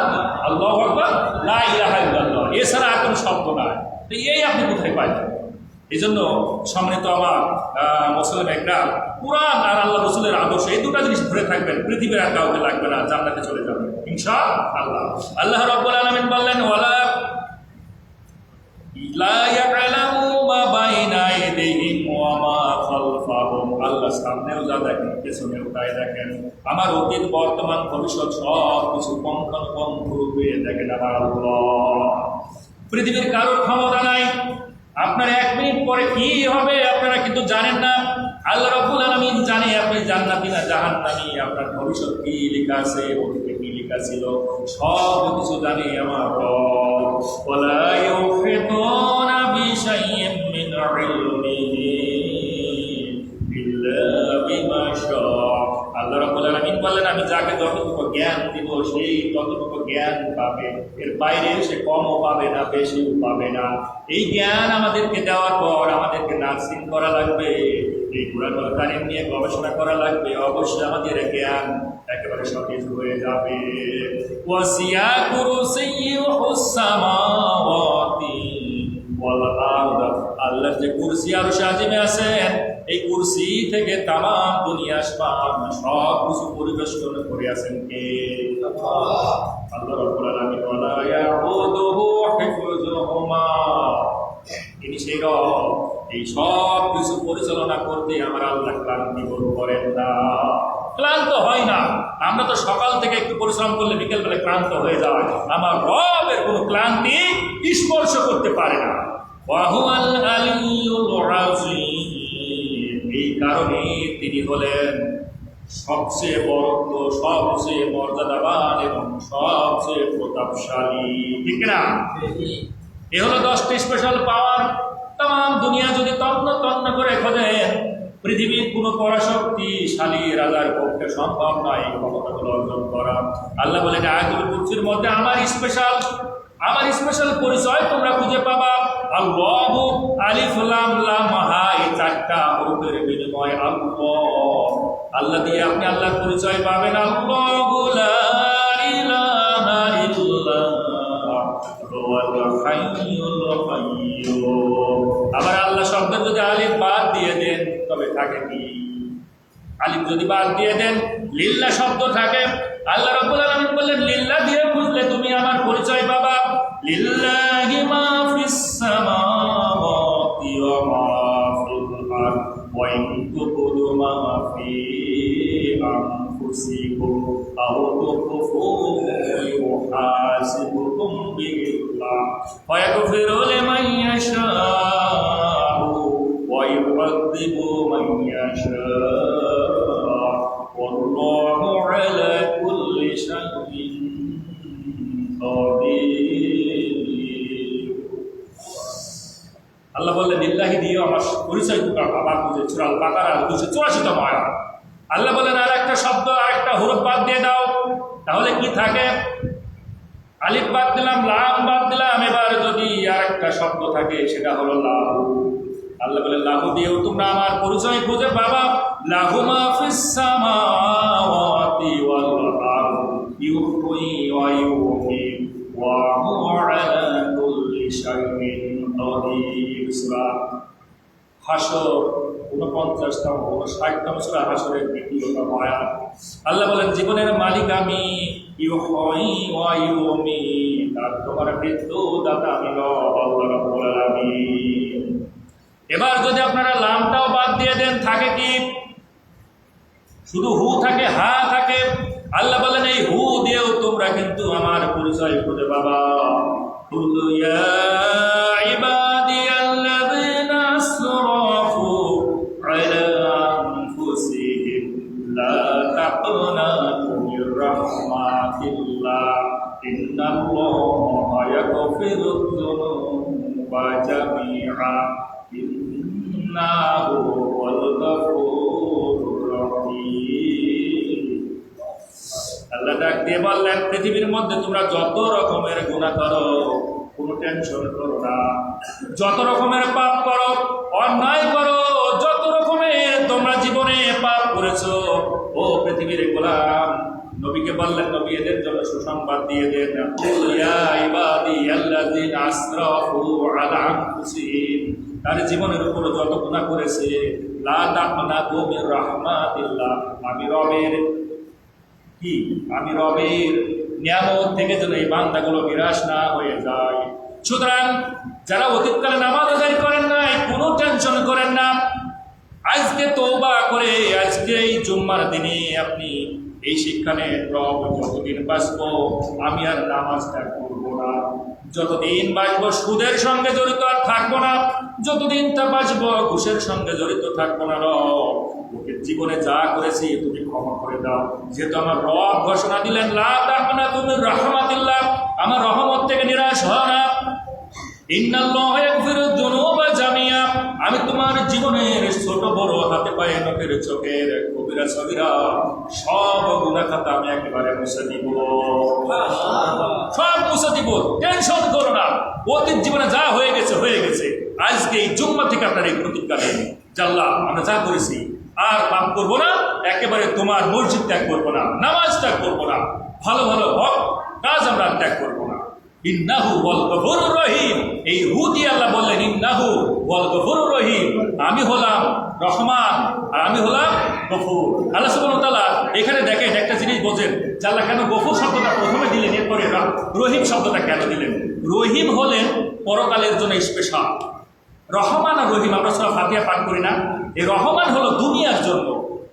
আল্লাহু আকবার, লা ইলাহা ইল্লাল্লাহ, এছাড়া আর কোনো শব্দ নাই। তো এই আপনি কোথায় পাইলেন? এই জন্য সম্মানিত আমার মুসলিম একটা কুরআন আর আল্লাহ রাসূলের আদর্শ, এই দুটা জিনিস ধরে থাকবেন, পৃথিবীর আর কাউকে লাগবে না, জান্নাতে চলে যাবেন ইনশাআল্লাহ। আল্লাহ রাব্বুল আলামিন বললেন ওয়ালা লা ইয়ালামু মা বাইনা আইদিহিম ওয়া মা খালফাহুম, আল্লাহ সামনেও যা দেখেন পেছনেও তাই দেখেন। আমার অতীত বর্তমান ভবিষ্যৎ সব কিছু পুঙ্খানুপুঙ্খ রূপে দেখেন আমার আল্লাহ। পৃথিবীর কারোর ক্ষমতা নাই আপনার 1 মিনিট পরে কি হবে আপনারা কিন্তু জানেন না। আল্লাহ রাব্বুল আলামিন জানে আপনি জান্নাতি না জাহান্নামী, আপনার ভবিষ্যৎ কি লেখা আছে, অতীতে কি লেখা ছিল, সব কিছু জানে আমার রব। ওয়ালা ইউহিতুনা বিশাইইন মিন ইলমিহি ইল্লা বিমা শাআ। আল্লাহ রাব্বুল আলামিন বললেন, আমি যাকে যতটুকু জ্ঞান দিব সেই ততটুকু জ্ঞান পাবে, এর বাইরে সে কমও পাবে না বেশিও পাবে না। এই জ্ঞান আমাদেরকে দেওয়ার পর আমাদেরকে নার্সিং করা লাগবে, এই কোরআন কারীম নিয়ে গবেষণা করা লাগবে, অবশ্যই আমাদের জ্ঞান একেবারে সতেজ হয়ে যাবে। ওয়াসিয়া কুরসিয়ুহুস সামাওয়াতি ওয়াল আরদ। আল্লাহর যে কুরসি আরশে আজিমে আছেন, এই কুরসি থেকে তামাম দুনিয়া আসমান সব কিছু পরিবেষ্টন করে আছেন কে? আল্লাহ রাব্বুল আলামিন। ওয়ালা ইয়াউদুহু হিফযুহুমা। তিনি সেই রব, এই সব কিছু পরিচালনা করতে আমার আল্লাহ ক্লান্তি বোধ করেন না, ক্লান্ত হয় না। আমরা তো সকাল থেকে একটু পরিশ্রম করলে বিকেল বেলা ক্লান্ত হয়ে যায়, আমার রবের কোনো ক্লান্তি স্পর্শ করতে পারে না। ওয়াহুয়াল আলিয়্যুল আযীম। এই কারণে তিনি হলেন সবচেয়ে বড়, সবচেয়ে মর্যাদাবান এবং সবচেয়ে প্রতাপশালী, ঠিক না? এ হলো 10টি স্পেশাল পাওয়ার। তাম দুনিয়া যদি তন্ন তন্ন করে খোঁজেন, পৃথিবীর কোনো পরাশক্তিশালী রাজার পক্ষে সম্ভব নয় এই ক্ষমতাগুলো অর্জন করা। আল্লাহ বলেন আয়াতুল কুরসির মধ্যে আমার স্পেশাল পরিচয় তোমরা খুঁজে পাবা। আল্লাহু আলিফ লাম লাম হা, এই 4টা হরফের বিনিময়ে আল্লাহ। আল্লাহ দিয়ে আপনি আল্লাহর পরিচয় পাবেন। আল্লাহু লা ইলাহা ইল্লাল্লাহ হুয়াল হাইয়ুল কাইয়্যুম। আবার আল্লাহ শব্দের যদি আলিফ বাদ দিয়ে দেন তবে থাকে কি? আলিফ যদি বাদ দিয়ে দেন লিল্লাহ শব্দ থাকে। আল্লাহ রাব্বুল আলামিন বললেন লিল্লাহ দিয়ে বুঝলে তুমি আমার পরিচয় পাবা। লিল্লাহি মা ফিস সামাওয়াতি ওয়া মা ফিল আরদ ওয়া ইন তুবদু মা ফি আনফুসিকুম আও তুখফুহু ইউহাসিবুকুম বিল্লাহ ওয়া ইয়াগফিরু লিমান ইয়াশাউ ওয়া ইউআযযিবু মান ইয়াশাউ ওয়াল্লাহু আলা কুল্লি শাইইন কাদির। আল্লাহ বললেন লিল্লাহি দিয়ে আমার পরিচয় আবার বুঝে সূরা আল বাকারা 284তম আয়াত। আল্লাহ বলেন আর একটা শব্দ, আর একটা হরফ বাদ দিয়ে দাও, তাহলে কি থাকে? আলিফ বাদ দিলাম, লাম বাদ দিলাম, এবার যদি আর একটা শব্দ থাকে সেটা হলো লাহু। আল্লাহ বলেন লাহু দিয়েও তোমরা আমার পরিচয় খুঁজে পাবা। লাহু মা ফিস সামাওয়াতি ওয়াল আরদ ইউহয়ি ওয়া ইউমীত ওয়া হুয়া আলা কুল্লি শাইইন কাদির। সূরা হাশর 49তম 50তম সূরা হাশরের 2তম আয়াত। আল্লাহ বলেন জীবনের মালিক আমি, ইউহয়ি ওয়া ইউমীত, আর তোমার মৃত্যু দাতা আমি আল্লাহ রাব্বুল আলামিন। এবার যদি আপনারা লামটাও বাদ দিয়ে দেন থাকে কি? শুধু হু থাকে, হা থাকে। আল্লাহ বলেন এই হু দিয়েও তোমরা কিন্তু আমার পরিচয় খুঁজে পাবা। কুল ইয়া ইবাদিয়াল্লাযীনা আসরাফু আলা আনফুসিহিম লা তাকনাতু মির রাহমাতিল্লাহ ইন্নাল্লাহা ইয়াগফিরুয যুনুবা জামিআ ইন্নাহু হুয়াল গফুরুর রহিম। আল্লাহ ডাক দিয়ে বললেন পৃথিবীর মধ্যে তোমরা যত রকমের গুনাহ করো কোনো টেনশন করো না, যত রকমের পাপ করো, অন্যায় করো, যত রকমের তোমরা জীবনে পাপ করেছো, ও পৃথিবীর গোলাম, নবীকে বললেন নবী এদের জন্য সুসংবাদ দিয়ে দেন। ইয়া ইবাদিয়াল্লাযীনা আসরাফু আলা আনফুসিহিম, তার জীবনের উপর যত গুনাহ করেছে, লা তাকনাতু মির রাহমাতিল্লাহ, আমি রবের নিয়ামত থেকে যেন এই বান্দাগুলো নিরাশ না হয়ে যায়। সুতরাং যারা অতীতকালে নামাজ আদায় করেন নাই কোনো টেনশন করেন না, আজকে তওবা করে আজকে এই জুম্মার দিনে আপনি এই শিক্ষা নেন, রব যতদিন বাঁচবো আমি আর নামাজ ত্যাগ করবো না, যতদিন বাঁচবো সুদের সঙ্গে জড়িত আর থাকবো না, যতদিন তা বাঁচবো ঘুষের সঙ্গে জড়িত থাকবো না। রব ওকে জীবনে যা করেছি তুমি ক্ষমা করে দাও, যেহেতু আমার রব ঘোষণা দিলেন লা তাকনাতু মির রাহমাতিল্লাহ, আমার রহমত থেকে নিরাশ হয় না। ইন্নাল্লাহা ইয়াগফিরুয যুনুবা জামিয়া, আমি তোমার জীবনের ছোট বড় হাতে পায়ে নখের চোখের কবিরা সগীরা সব গুনাহ খাতা আমি একেবারে মুছে দিব, সব মুছে দিব, টেনশন করো না। অতীত জীবনে যা হয়ে গেছে হয়ে গেছে। আজকে এই জুম্মা থেকে আপনার এই প্রতিজ্ঞা নেন যে আল্লাহ আমরা যা করেছি আর পাপ করবো না, একেবারে তোমার মসজিদ ত্যাগ করবো না, নামাজ ত্যাগ করবো না, ভালো ভালো হক কাজ আমরা ত্যাগ করবো না। ইন্নাহু ওয়াল গফুরুর রহিম, এই হু দিয়ে আল্লাহ বললেন ইন্নাহু ওয়াল গফুরুর রহিম, আমি হলাম রহমান আর আমি হলাম গফুর। আল্লাহ সুবহানাহু ওয়া তাআলা এখানে দেখেন একটা জিনিস বোঝেন যে আল্লাহ কেন গফুর শব্দটা প্রথমে দিলেন, এরপরে রহিম শব্দটা কেন দিলেন। রহিম হলেন পরকালের জন্য স্পেশাল, রহমান আর রহিম আমরা সব ফাতিহা পাঠ করি না, এই রহমান হলো দুনিয়ার জন্য,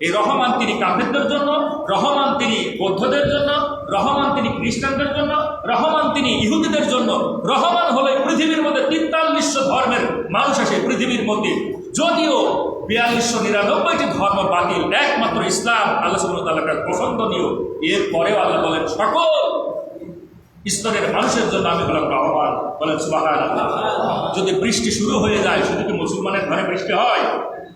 এই রহমান তিনি কাফেরদের জন্য, রহমান তিনি বৌদ্ধদের জন্য, রহমান তিনি খ্রিস্টানদের জন্য, রহমান তিনি ইহুদিদের জন্য, রহমান হলো পৃথিবীর মধ্যে 4300 ধর্মের মানুষ আছে পৃথিবীর মধ্যে, যদিও 4299টি ধর্ম বাতিল, একমাত্র ইসলাম আল্লাহ সুবহানাহু ওয়া তাআলার পছন্দনীয়। এরপরেও আল্লাহ বলেন সকল স্তরের মানুষের জন্য আমি হলাম রহমান, বলেন সুবহানাল্লাহ। যদি বৃষ্টি শুরু হয়ে যায় শুধু কি মুসলমানের ঘরে বৃষ্টি হয়?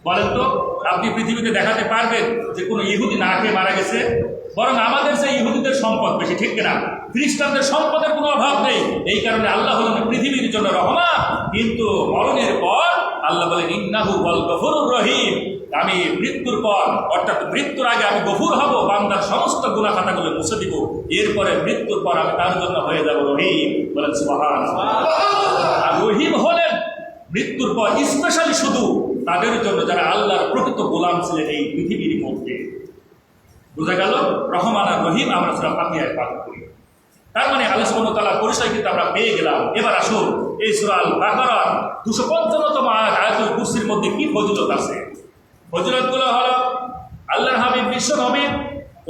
বলেন তো, আপনি পৃথিবীতে দেখাতে পারবেন যে কোনো ইহুদি না খেয়ে মারা গেছে? বরং আমাদের সেই ইহুদিদের সম্পদ বেশি, ঠিক কিনা? খ্রিস্টানদের সম্পদের কোনো অভাব নেই। এই কারণে আল্লাহ হলেন পৃথিবীর জন্য রহমান, কিন্তু মরণের পর আল্লাহ বলেন ইন্নাহু ওয়াল গফুরুর রহিম, আমি মৃত্যুর পর অর্থাৎ মৃত্যুর আগে আমি গফুর হব, বান্দার সমস্ত গুনাহ খাতাগুলো মুছে দিব, এরপরে মৃত্যুর পর আমি তার জন্য হয়ে যাব রহিম, বলেন সুবহানাল্লাহ। আর রহিম হলেন মৃত্যুর পর স্পেশালি শুধু তাদের জন্য যারা আল্লাহর প্রকৃত গোলাম ছিলেন এই পৃথিবীর মধ্যে। বোঝা গেল রহমান আর রহিম আমরা সূরা ফাতিহায় পাঠ করি, তার মানে আল্লাহ সুবহানাহু ওয়া তাআলার পরিচয় কিন্তু আমরা পেয়ে গেলাম। এবার আসুন এই সূরা আল বাকারার 255তম আয়াতুল কুরসির মধ্যে কি ফজিলত আছে। ফজিলতগুলো হলো আল্লাহর হাবিব বিশ্ব নবী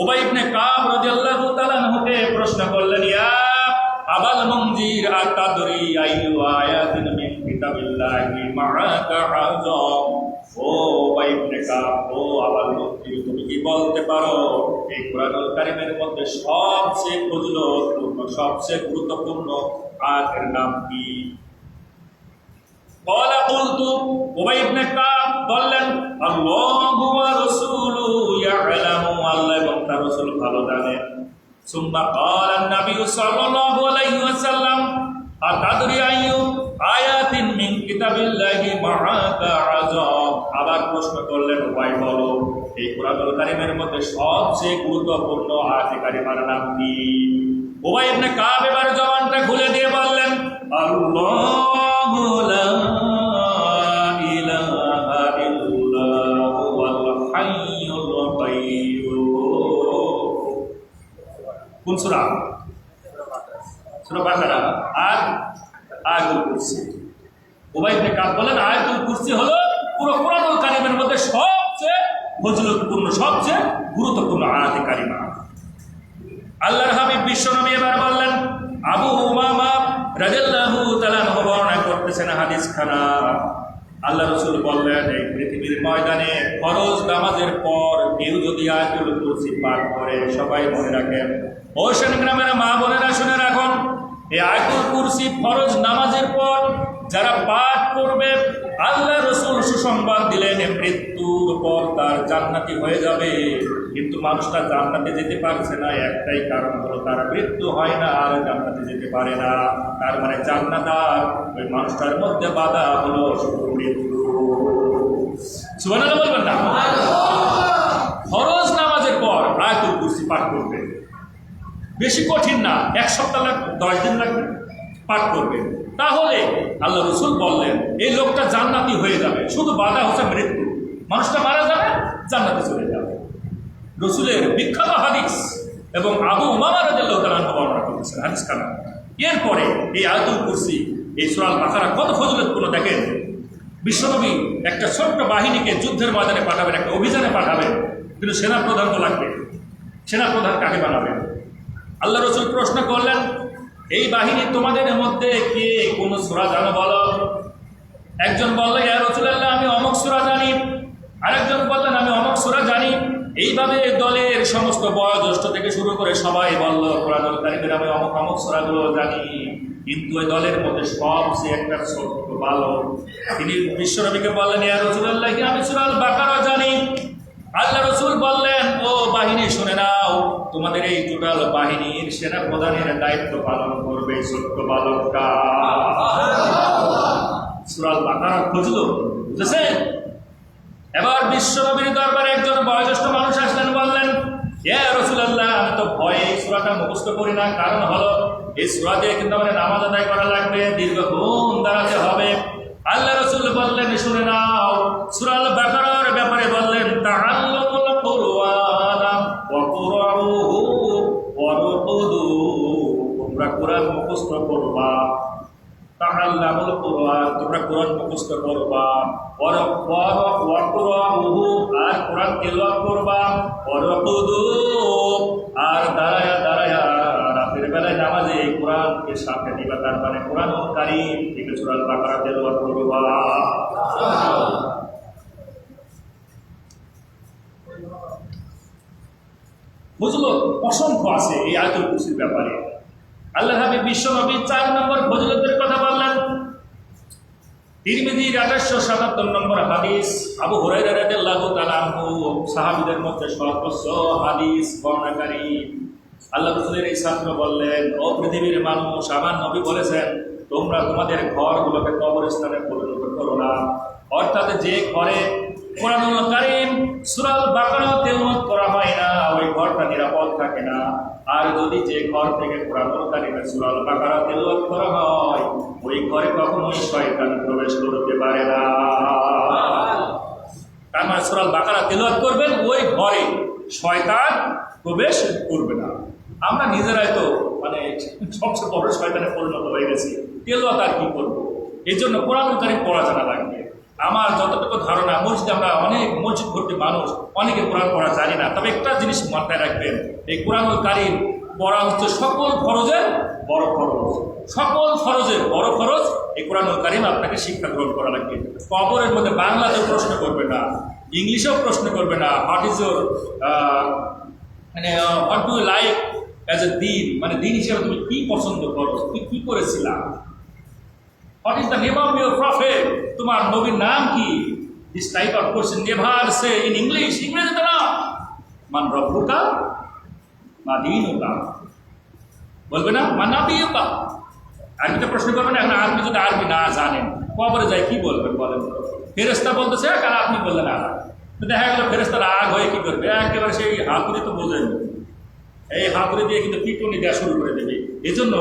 উবাই ইবনে কাব রাদিয়াল্লাহু তাআলা আনহুকে প্রশ্ন করলেন, ইয়া আবাল মুনজির আতাদরি আইয়ু আয়াতিন মিন কিতাবিল্লাহি মাআকা আযম। ও উবাই ইবনে কাব, ও আবাল মুনজির, তুমি কি বলতে পারো এই কুরআনুল কারীমের মধ্যে সবচেয়ে ফজিলতপূর্ণ সবচেয়ে গুরুত্বপূর্ণ আয়াতের নাম কি? ক্বালা কুলতু, উবাই ইবনে কাব বললেন আল্লাহু ওয়া রাসূলুহু ইয়ালামু, আল্লাহ এবং তার রাসূল ভালো জানেন। সুম্মা ক্বালা নবী সাল্লাল্লাহু আলাইহি ওয়াসাল্লাম আতাদরি আইয়ু আয়াতিন মিন কিতাবিল্লাহি মাআকা আযম। আবার প্রশ্ন করলেন, উবাই বলো এই কুরআনুল কারীমের মধ্যে সবচেয়ে গুরুত্বপূর্ণ আয়াতে কারিমার নাম কি? উবাই ইবনে কাব এবার জবানটা খুলে দিয়ে বললেন আল্লাহু লা ইলাহা ইল্লাহু ওয়াল হাইয়ুল কাইয়্যুম। কোন সূরা? সূরা বাকারা আর আয়াতুল কুরসি। উবাই ইবনে কাব বলেন আয়াতুল কুরসি হলো পুরো কুরআনুল কারীমের মধ্যে সবচেয়ে ফজিলতপূর্ণ সবচেয়ে গুরুত্বপূর্ণ আয়াতে কারিমা। আল্লাহর হাবিব বিশ্বনবী এবার বললেন, আবু উমামা রাদিয়াল্লাহু তাআলা আনহু বর্ণনা করতেছেন হাদিস খানা, আল্লাহ রাসূল বললেন এই পৃথিবীর ময়দানে ফরজ নামাজের পর কেউ যদি আয়াতুল কুরসি পাঠ করে, সবাই মনে রাখেন, ওশান গ্রামের মা বোনেরা শুনে রাখুন, এই আয়াতুল কুরসি ফরজ নামাজের পর যারা পাঠ করবে আল্লাহ রাসূল সুসংবাদ দিলেন মৃত্যুর পর তার জান্নাতি হয়ে যাবে। কিন্তু মানুষটা জান্নাতে যেতে পারছে না, একটাই কারণ হলো তার মৃত্যু হয় না আর জান্নাতে যেতে পারে না। তার মানে জান্নাত আর ওই মানুষটার মধ্যে বাধা হলো শুধু মৃত্যু। সুবহানাল্লাহ বলবেন না? ফরজ নামাজের পর আয়াতুল কুরসি পাঠ করবে, বেশি কঠিন না, 1 সপ্তাহ লাগবে, 10 দিন লাগবে, পাঠ করবে। তাহলে আল্লাহ রাসূল বললেন এই লোকটা জান্নাতি হয়ে যাবে, শুধু বাধা হচ্ছে মৃত্যু। মানুষটা মারা যাবে, জান্নাতে চলে যাবে। রাসূলের বিখ্যাত হাদিস এবং আবু উমামা রাদিয়াল্লাহু তাআলা আনহু বর্ণনা করেছেন হাদিস কানা। এরপরে এই আয়াতুল কুরসি এই সূরা আল বাকারা কত ফজিলতপূর্ণ দেখেন। বিশ্বনবী একটা ছোট্ট বাহিনীকে যুদ্ধের ময়দানে পাঠাবেন, একটা অভিযানে পাঠাবেন, কিন্তু সেনাপ্রধান তো লাগবে। সেনাপ্রধান কাকে বানাবেন? আল্লাহ রসুল প্রশ্ন করলেন, এই বাহিনী তোমাদের মধ্যে কে কোন সূরা জানো বলো? একজন বলল, ইয়া রাসূলুল্লাহ, আমি অমুক সূরা জানি। আরেকজন বললেন, আমি অমুক সূরা জানি। এইভাবে দলের সমস্ত বয়োজ্যেষ্ঠ থেকে শুরু করে সবাই বলল, কোরআনুল কারীমের আমি অমুক অমুক সূরাগুলো জানি। কিন্তু ওই দলের মধ্যে সবচেয়ে একটা ছোট্ট বালক, তিনি বিশ্বনবীকে বললেন, ইয়া রাসূলুল্লাহ, আমি সূরা আল বাকারা জানি। আল্লাহ রসুল বললেন, ও বাহিনী শুনে নাও, তোমাদের এই টোটাল বাহিনীর সেনা প্রধানের দায়িত্ব পালন করবে ছোট্ট বালকটা। সূরা আল বাকারা খুঁজলো, বুঝেছেন? এবার বিশ্বনবীর দরবারে একজন বয়োজ্যেষ্ঠ মানুষ আসলেন, বললেন, ইয়া রাসূলুল্লাহ, আমি তো ভয়ে এই সূরাটা মুখস্থ করি না। কারণ হলো, এই সূরা দিয়ে কিন্তু আমাদের নামাজ আদায় করা লাগবে, দীর্ঘক্ষণ দাঁড়াতে হবে। আল্লাহ রসুল বললেন, শুনে নাও, সূরা আল বাকারার ব্যাপারে বললেন, তাআল্লামুল কুরআন ওয়া কুরআউহু ওয়ারকুদু, তোমরা কোরআন মুখস্থ করবা। তাআল্লামুল কুরআন, তোমরা কোরআন মুখস্থ করবা। ওয়ারকুদু, আর কোরআন তেলাওয়াত করবা। ওয়ারকুদু, আর দাঁড়ায়া দাঁড়ায়া রাতের বেলায় নামাজে কোরআনকে সাথে দিবা। তার মানে কোরআনুল কারীম থেকে সূরা আল বাকারা তেলাওয়াত করবা। বুঝলো? অসংখ্য আছে এই আয়াতুল কুরসির ব্যাপারে। আল্লাহ হাবিব বিশ্বনবী 4 নম্বর ফজিলতের কথা বললেন। তিরমিজির 2877 নম্বর হাদিস, আবু হুরায়রা রাদিয়াল্লাহু তাআলা আনহু, সাহাবীদের মধ্যে সর্বোচ্চ হাদিস বর্ণনাকারী। আল্লাহ রাসূলের এই ছাত্র বললেন, ও পৃথিবীর মানুষ, আমার নবী বলেছেন, তোমরা তোমাদের ঘরগুলোকে কবরস্থানে পরিণত করো না। অর্থাৎ যে ঘরে কোরআনুল কারীম সূরা আল বাকারা তেলাওয়াত করা হয় না, ওই ঘরটা নিরাপদ থাকে না। আর যদি যে ঘর থেকে কোরআনুল কারীমের সূরা আল বাকারা তেলাওয়াত করা হয়, ওই ঘরে কখনোই শয়তান প্রবেশ করতে পারে না। তার মানে সূরা আল বাকারা তেলাওয়াত করবেন, ওই ঘরে শয়তান প্রবেশ করবে না। আমরা নিজেরাই তো মানে সবচেয়ে বড় শয়তানে পরিণত হয়ে গেছি, তেলাওয়াত আর কি করবো? এই জন্য কোরআনুল কারীম পড়া জানা লাগবে। আমার যতটুকু ধারণা, মসজিদে আমরা অনেক মসজিদ ভর্তি মানুষ, অনেকে কোরআন পড়া জানি না। তবে একটা জিনিস মাথায় রাখবেন, এই কোরআনুল কারীম পড়া হচ্ছে সকল ফরজের বড় ফরজ। সকল ফরজের বড় ফরজ এই কোরআনুল কারীম আপনাকে শিক্ষা গ্রহণ করা লাগবে। কবরের মধ্যে বাংলাতেও প্রশ্ন করবে না, ইংলিশেও প্রশ্ন করবে না। হোয়াট ইজ ইউর মানে what do you like as a দিন, মানে দিন হিসেবে তুমি কি পছন্দ করো, তুমি কি করেছিলাম। What is the name of your prophet? তোমার নবীর নাম কি? This type of question never say in English. ইংরেজিতে না। মান রব্বুকা মা দীনুকা, বলবে না মান নাবিয়ুকা। আরবিতে প্রশ্ন করবেন। এখন আপনি যদি আরবি না জানেন, কবরে যায় কি বলবেন বলেন? ফেরেশতা বলতেছে, কারণ আপনি বললেন আর দেখা গেল ফেরেশতা রাগ হয়ে কি করবে, একেবারে সেই হাতুড়ি তো বোঝেন, এই হাতুড়ি দিয়ে কিন্তু পিটুনি দেওয়া শুরু করে দেবে। এই জন্য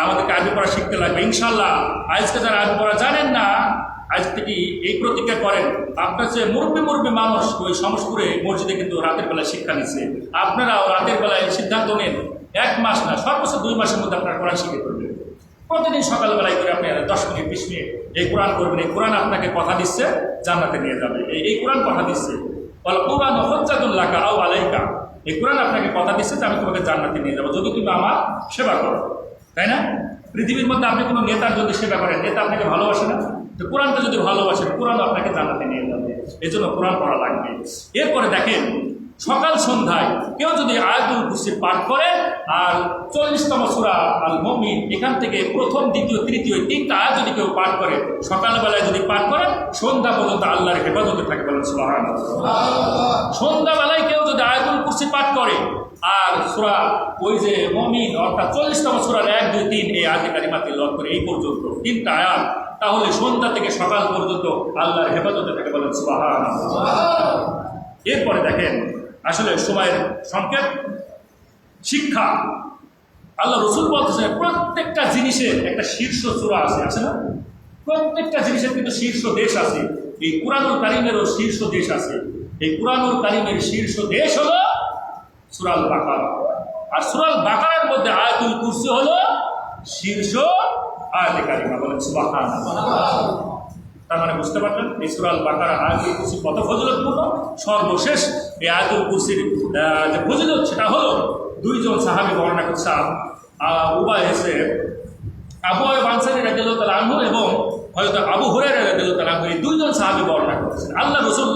আমাদেরকে আরবি পড়া শিখতে লাগবে ইনশাল্লাহ। আজকে যারা আরবি পড়া জানেন না, আজ থেকে এই প্রতিজ্ঞা করেন, আপনার যে মুরব্বী মানুষ ওই সমসপুরে মসজিদে কিন্তু রাতের বেলায় শিক্ষা নিচ্ছে, আপনারাও রাতের বেলায় সিদ্ধান্ত নেন 1 মাস না, সর্বোচ্চ 2 মাসের মধ্যে আপনার কোরআন শিখে করবেন। প্রতিদিন সকালবেলায় করে আপনি 10 মিনিট 20 মিনিট এই কোরআন করবেন। এই কোরআন আপনাকে কথা দিচ্ছে জান্নাতে নিয়ে যাবে। এই কোরআন কথা দিচ্ছে, বল কোরআন হুজ্জাতুল লাকা আও আলাইকা। এই কোরআন আপনাকে কথা দিচ্ছে যে আমি তোমাকে জান্নাতে নিয়ে যাবো যদি তুমি আমার সেবা করো, তাই না? পৃথিবীর মধ্যে আপনি কোনো নেতার যদি সেবা করেন, নেতা আপনাকে ভালোবাসে না, তো কোরআনটা যদি ভালোবাসেন, কোরআন আপনাকে জান্নাতে নিয়ে যাবে। এই জন্য কোরআন পড়া লাগবে। এরপরে দেখেন, সকাল সন্ধ্যায় কেউ যদি আয়াতুল কুরসি পাঠ করে আর 40তম সূরা আল মুমিন, এখান থেকে প্রথম, দ্বিতীয়, তৃতীয় 3টা আয়াত যদি কেউ পাঠ করে, সকালবেলায় যদি পাঠ করে, সন্ধ্যা পর্যন্ত আল্লাহর হেফাজতে থাকে। বলেন সুবহানাল্লাহ। সন্ধ্যাবেলায় কেউ যদি আয়াতুল কুরসি পাঠ করে আর সূরা ওই যে মুমিন অর্থাৎ 40তম সূরার 1, 2, 3 এই আয়াতে কারিমা তিলাওয়াত করে, এই পর্যন্ত 3টা আয়াত, তাহলে সন্ধ্যা থেকে সকাল পর্যন্ত আল্লাহর হেফাজতে থাকে। বলেন সুবহানাল্লাহ। এরপরে দেখেন, আসলে সময়ের সংকেত, শিক্ষা। আল্লাহ রসুল বলতেছে প্রত্যেকটা জিনিসের একটা শীর্ষ চূড়া আছে না? প্রত্যেকটা জিনিসের কিন্তু শীর্ষ দেশ আছে। এই কুরআনুল কারীমেরও শীর্ষ দেশ আছে। এই কুরআনুল কারীমের শীর্ষ দেশ হলো সূরা আল বাকারা। আর সূরা আল বাকারার মধ্যে আয়াতুল কুরসি হলো শীর্ষ আয়াতে কারিমা। বলেন সুবহানাল্লাহ। তার মানে বুঝতে পারলেন এই সূরা আল বাকারা আয়াতুল কুরসি কত ফজিলতপূর্ণ। সর্বশেষ এই আয়াতুল কুরসির যে ফজিলত সেটা হলো দুইজন সাহাবী বর্ণনা করছে, উভয় এসে আবু আইয়ুব আনসারী রাদিয়াল্লাহু তাআলা আনহু এবং হযরত আবু হুরায়রা রাদিয়াল্লাহু তাআলা আনহু, এই দুইজন সাহাবী বর্ণনা করেছেন। আল্লাহ রাসূল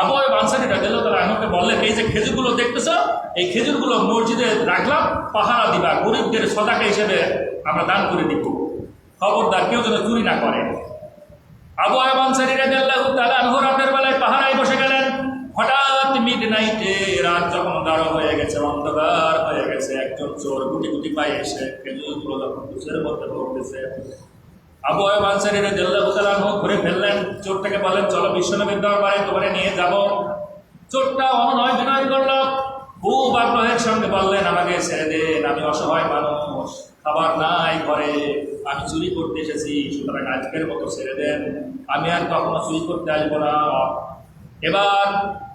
আবু আইয়ুব আনসারী রাদিয়াল্লাহু তাআলা আনহুকে বললেন, এই যে খেজুরগুলো দেখতেছো, এই খেজুরগুলো মসজিদে রাখলাম, পাহারা দিবা, গরিবদের সদাকা হিসেবে আমরা দান করে দিব, খবরদার কেউ যেন চুরি না করে। আবু আইয়ুব আনসারী রাদিয়াল্লাহু তাআলা আনহু রাতের বেলায় পাহারায় বসে গেলেন। হঠাৎ মিডনাইটে, রাত যখন গাঢ় হয়ে গেছে, অন্ধকার হয়ে গেছে, একজন চোর গুটি গুটি পায়ে এসে খেজুরগুলো যখন কুচের মধ্যে পড়তেছে, আবু আইয়ুব আনসারী রাদিয়াল্লাহু তাআলা আনহু ঘুরে ফেললেন। চোরটাকে বলেন, চলো বিশ্বনবীর দরবারে তোমারে নিয়ে যাব। চোরটা অনুনয় বিনয় করল, খুব আগ্রহের সঙ্গে বললেন, আমাকে ছেড়ে দেন, আমি অসহায় মানুষ, খাবার নাই ঘরে, আমি চুরি করতে এসেছি, সুতরাং আজকের মতো ছেড়ে দেন, আমি আর কখনো চুরি করতে আসবো না। এবার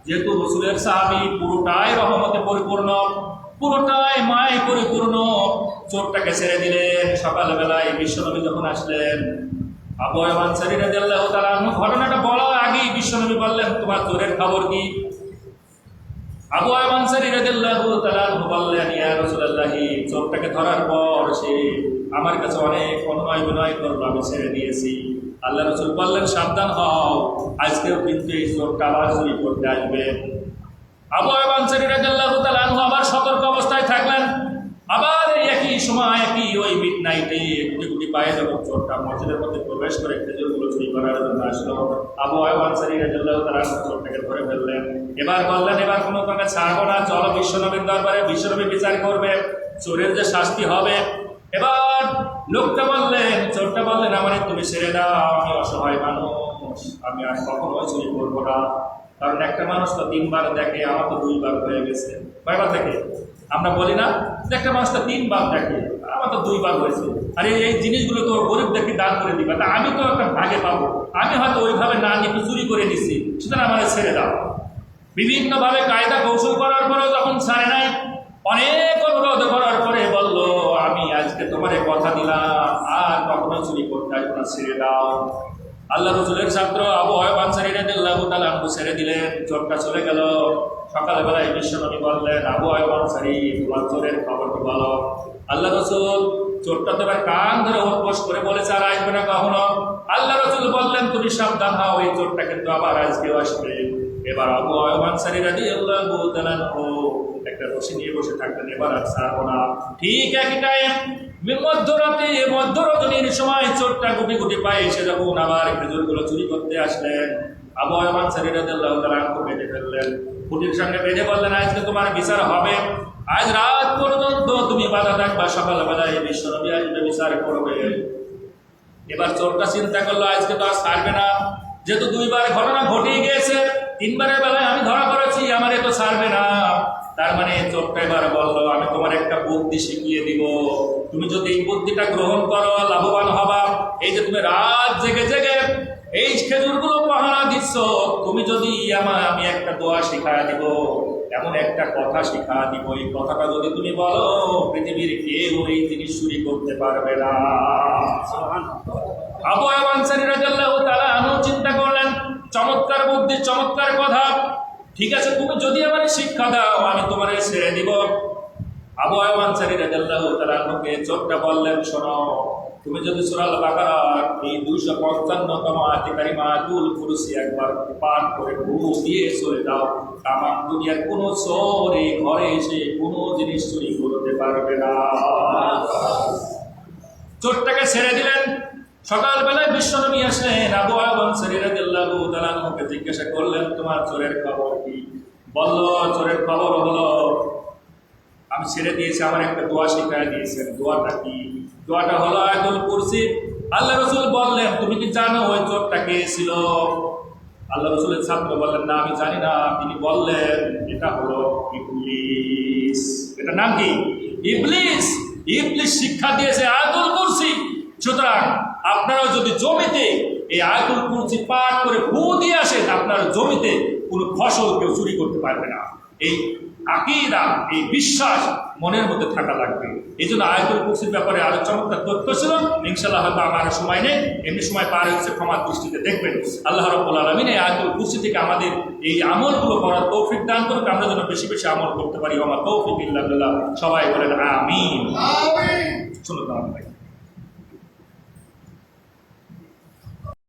যেহেতু রাসূলের সাহাবী, পুরোটাই রহমতে পরিপূর্ণ, পুরোটাই মায় পরিপূর্ণ, চোরটাকে ছেড়ে দিলেন। সকালবেলায় বিশ্বনবী যখন আসলেন, আবু আইয়ুব আনসারী রাদিয়াল্লাহু তাআলা আনহু ঘটনাটা বলার আগেই বিশ্বনবী বললেন, তোমার চোরের খবর কি? আবু আইয়ুব আনসারী রাদিয়াল্লাহু তাআলা আনহু বললেন, ইয়া রাসূলুল্লাহ, চোরটাকে ধরার পর সে আমার কাছে অনেক অনুনয় বিনয় করলো, আমি ছেড়ে দিয়েছি। আল্লাহ রাসূল বললেন, সাবধান হও, আজকেও কিন্তু এই চোরটা আবার চুরি করতে আসবে। আবু আইয়ুব আনসারী রাদিয়াল্লাহু তাআলা আনহু আবার সতর্ক অবস্থায় থাকলেন। আবার এই একই সময়, একই ওই মিডনাইটে গুটি গুটি পায়ে যখন চোরটা মসজিদের মধ্যে প্রবেশ করে খেজুরগুলো চুরি করার জন্য আসলো, আবু আইয়ুব আনসারী রাদিয়াল্লাহু তাআলা আনহু চোরটাকে ধরে ফেললেন। এবার বললেন, এবার কোনো তোকে ছাড়বো না, চলো বিশ্বনবীর দরবারে, বিশ্বনবী বিচার করবে, চোরের যে শাস্তি হবে। এবার লোকটা বললেন, চোরটা বললেন, আমারে তুমি ছেড়ে দাও, আমি অসহায় মানুষ, আমি আর কখনো চুরি করবো না। কারণ একটা মানুষ তো 3 বার দেখে, আমার তো 2 বার হয়ে গেছে। কয়বার দেখে? আমরা বলি না যে একটা মানুষ তো 3 বার দেখে, আমার তো 2 বার হয়েছে, আর এই জিনিসগুলো তো গরিবদেরকে দান করে দিবা, তা আমি তো একটা ভাগে পাবো, আমি হয়তো ওইভাবে না নিয়ে চুরি করে নিচ্ছি, সুতরাং আমাদের ছেড়ে দাও। বিভিন্নভাবে কায়দা কৌশল করার পরেও যখন ছাড়ে নাই, অনেক অনুরোধ করার পরে বলল, আমি আজকে তোমারে কথা দিলাম, আর কখনো চুরি করতে আসবো না, ছেড়ে দাও। আল্লাহ রাসূলের ছাত্র আবু আইয়ুব আনসারী রাদিয়াল্লাহু তাআলা আনহু ছেড়ে দিলেন, চোরটা চলে গেল। সকালবেলায় বিশ্বনবী বললেন, আবু আইয়ুব আনসারী, তোমার চোরের খবরটি বলো। আল্লাহ রাসূল চোরটা তো এবার কান ধরে উঠবোস করে বলেছে, আর আসবে না কখনো। আল্লাহ রাসূল বললেন, তুমি সাবধান হও, এই চোরটা কিন্তু আবার আজকেও আসবে। এবার আবু আইয়ুব আনসারী রাদিয়াল্লাহু তাআলা আনহু একটা রশি নিয়ে বসে থাকলেন, এবার আর ছাড়বো না। ঠিক একই টাইম, মধ্যরাতে, মধ্যরজনীর সময় চোরটা গুটি গুটি পায়ে এসে যখন আবার খেজুরগুলো চুরি করতে আসলেন, আবু আইয়ুব আনসারী রাদিয়াল্লাহু তাআলা আনহু বেঁধে ফেললেন, খুঁটির সঙ্গে বেঁধে বললেন, আজকে তোমার বিচার হবে, আজ রাত পর্যন্ত তুমি বাধা থাকবা, সকালবেলায় বিশ্বনবী আসবে, বিচার করবে। এবার চোরটা চিন্তা করলো, আজকে তো আর ছাড়বে না, যেহেতু 2 বার ঘটনা ঘটেই গিয়েছে, 3 বারের বেলায় আমি ধরা পড়েছি, আমারে তো ছাড়বে না। তার মানে চোরটা এবার বললো, আমি তোমার একটা বুদ্ধি শিখিয়ে দিব, তুমি যদি এই বুদ্ধিটা গ্রহণ করো লাভবান হবা। এই যে তুমি রাত জেগে জেগে এই খেজুরগুলো পাহারা দিচ্ছ, তুমি যদি আমি একটা দোয়া শিখায় দিব, এমন একটা কথা শিখা দিব, এই কথাটা যদি তুমি বলো, পৃথিবীর কেউ এই জিনিস চুরি করতে পারবে না। আবু আইয়ুব আনসারী রাদিয়াল্লাহু তাআলা আনহু চিন্তা করলেন, চমৎকার বুদ্ধি, চমৎকার কথা, ঠিক আছে, তুমি যদি আমার শিক্ষা দাও, আমি তোমার ছেড়ে দিব। আবু আইয়ুব আনসারী রাদিয়াল্লাহু তাআলা আনহুকে চোরটা বললেন, শোনো, তুমি যদি সূরা আল বাকারার এই 255তম আয়াতে কারিমা আয়াতুল কুরসি একবার পাঠ করে ঘুম দিয়ে চলে দাও, তামাম দুনিয়ার কোনো চোর এই ঘরে এসে কোনো জিনিস চুরি করতে পারবে না। চোরটাকে ছেড়ে দিলেন। সকালবেলায় বিশ্বনবী আসলেন, আবু আইয়ুব আনসারী রাদিয়াল্লাহু তাআলা আনহুকে জিজ্ঞাসা করলেন, তোমার চোরের খবর কি? বলল, চোরের খবর হলো, আমি ছেড়ে দিয়েছি, আমার একটা দোয়া শিখায় দিয়েছেন। দোয়াটা কি? দোয়াটা হলো আয়াতুল কুরসি। আল্লাহ রাসূল বললেন, তুমি কি জানো ওই চোরটা কে ছিল? আল্লাহ রাসূলের ছাত্র বললেন, না, আমি জানি না। তিনি বললেন, এটা হলো ইবলিস। এটার নাম কি? ইবলিস। ইবলিস শিক্ষা দিয়েছে আয়াতুল কুরসি। সুতরাং আপনারাও যদি জমিতে এই আয়াতুল কুরসি পাঠ করে ফু দিয়ে আসেন, আপনার জমিতে কোনো ফসল কেউ চুরি করতে পারবে না। এই আকীদা, এই বিশ্বাস মনের মধ্যে থাকা লাগবে। এই জন্য আয়াতুল কুরসির ব্যাপারে আরো চমৎকার তথ্য ছিল। ইনশাআল্লাহ হয়তো আমার সময় নেই, এমনি সময় পার হচ্ছে, ক্ষমার দৃষ্টিতে দেখবেন। আল্লাহ রাব্বুল আলামিন এই আয়াতুল কুরসি থেকে আমাদের এই আমলগুলো করার তৌফিক দান করুক, আমরা যেন বেশি বেশি আমল করতে পারি। ওয়া মা তৌফিক ইল্লা বিল্লাহ। সবাই বলেন আমিন। শুনুন ভাই।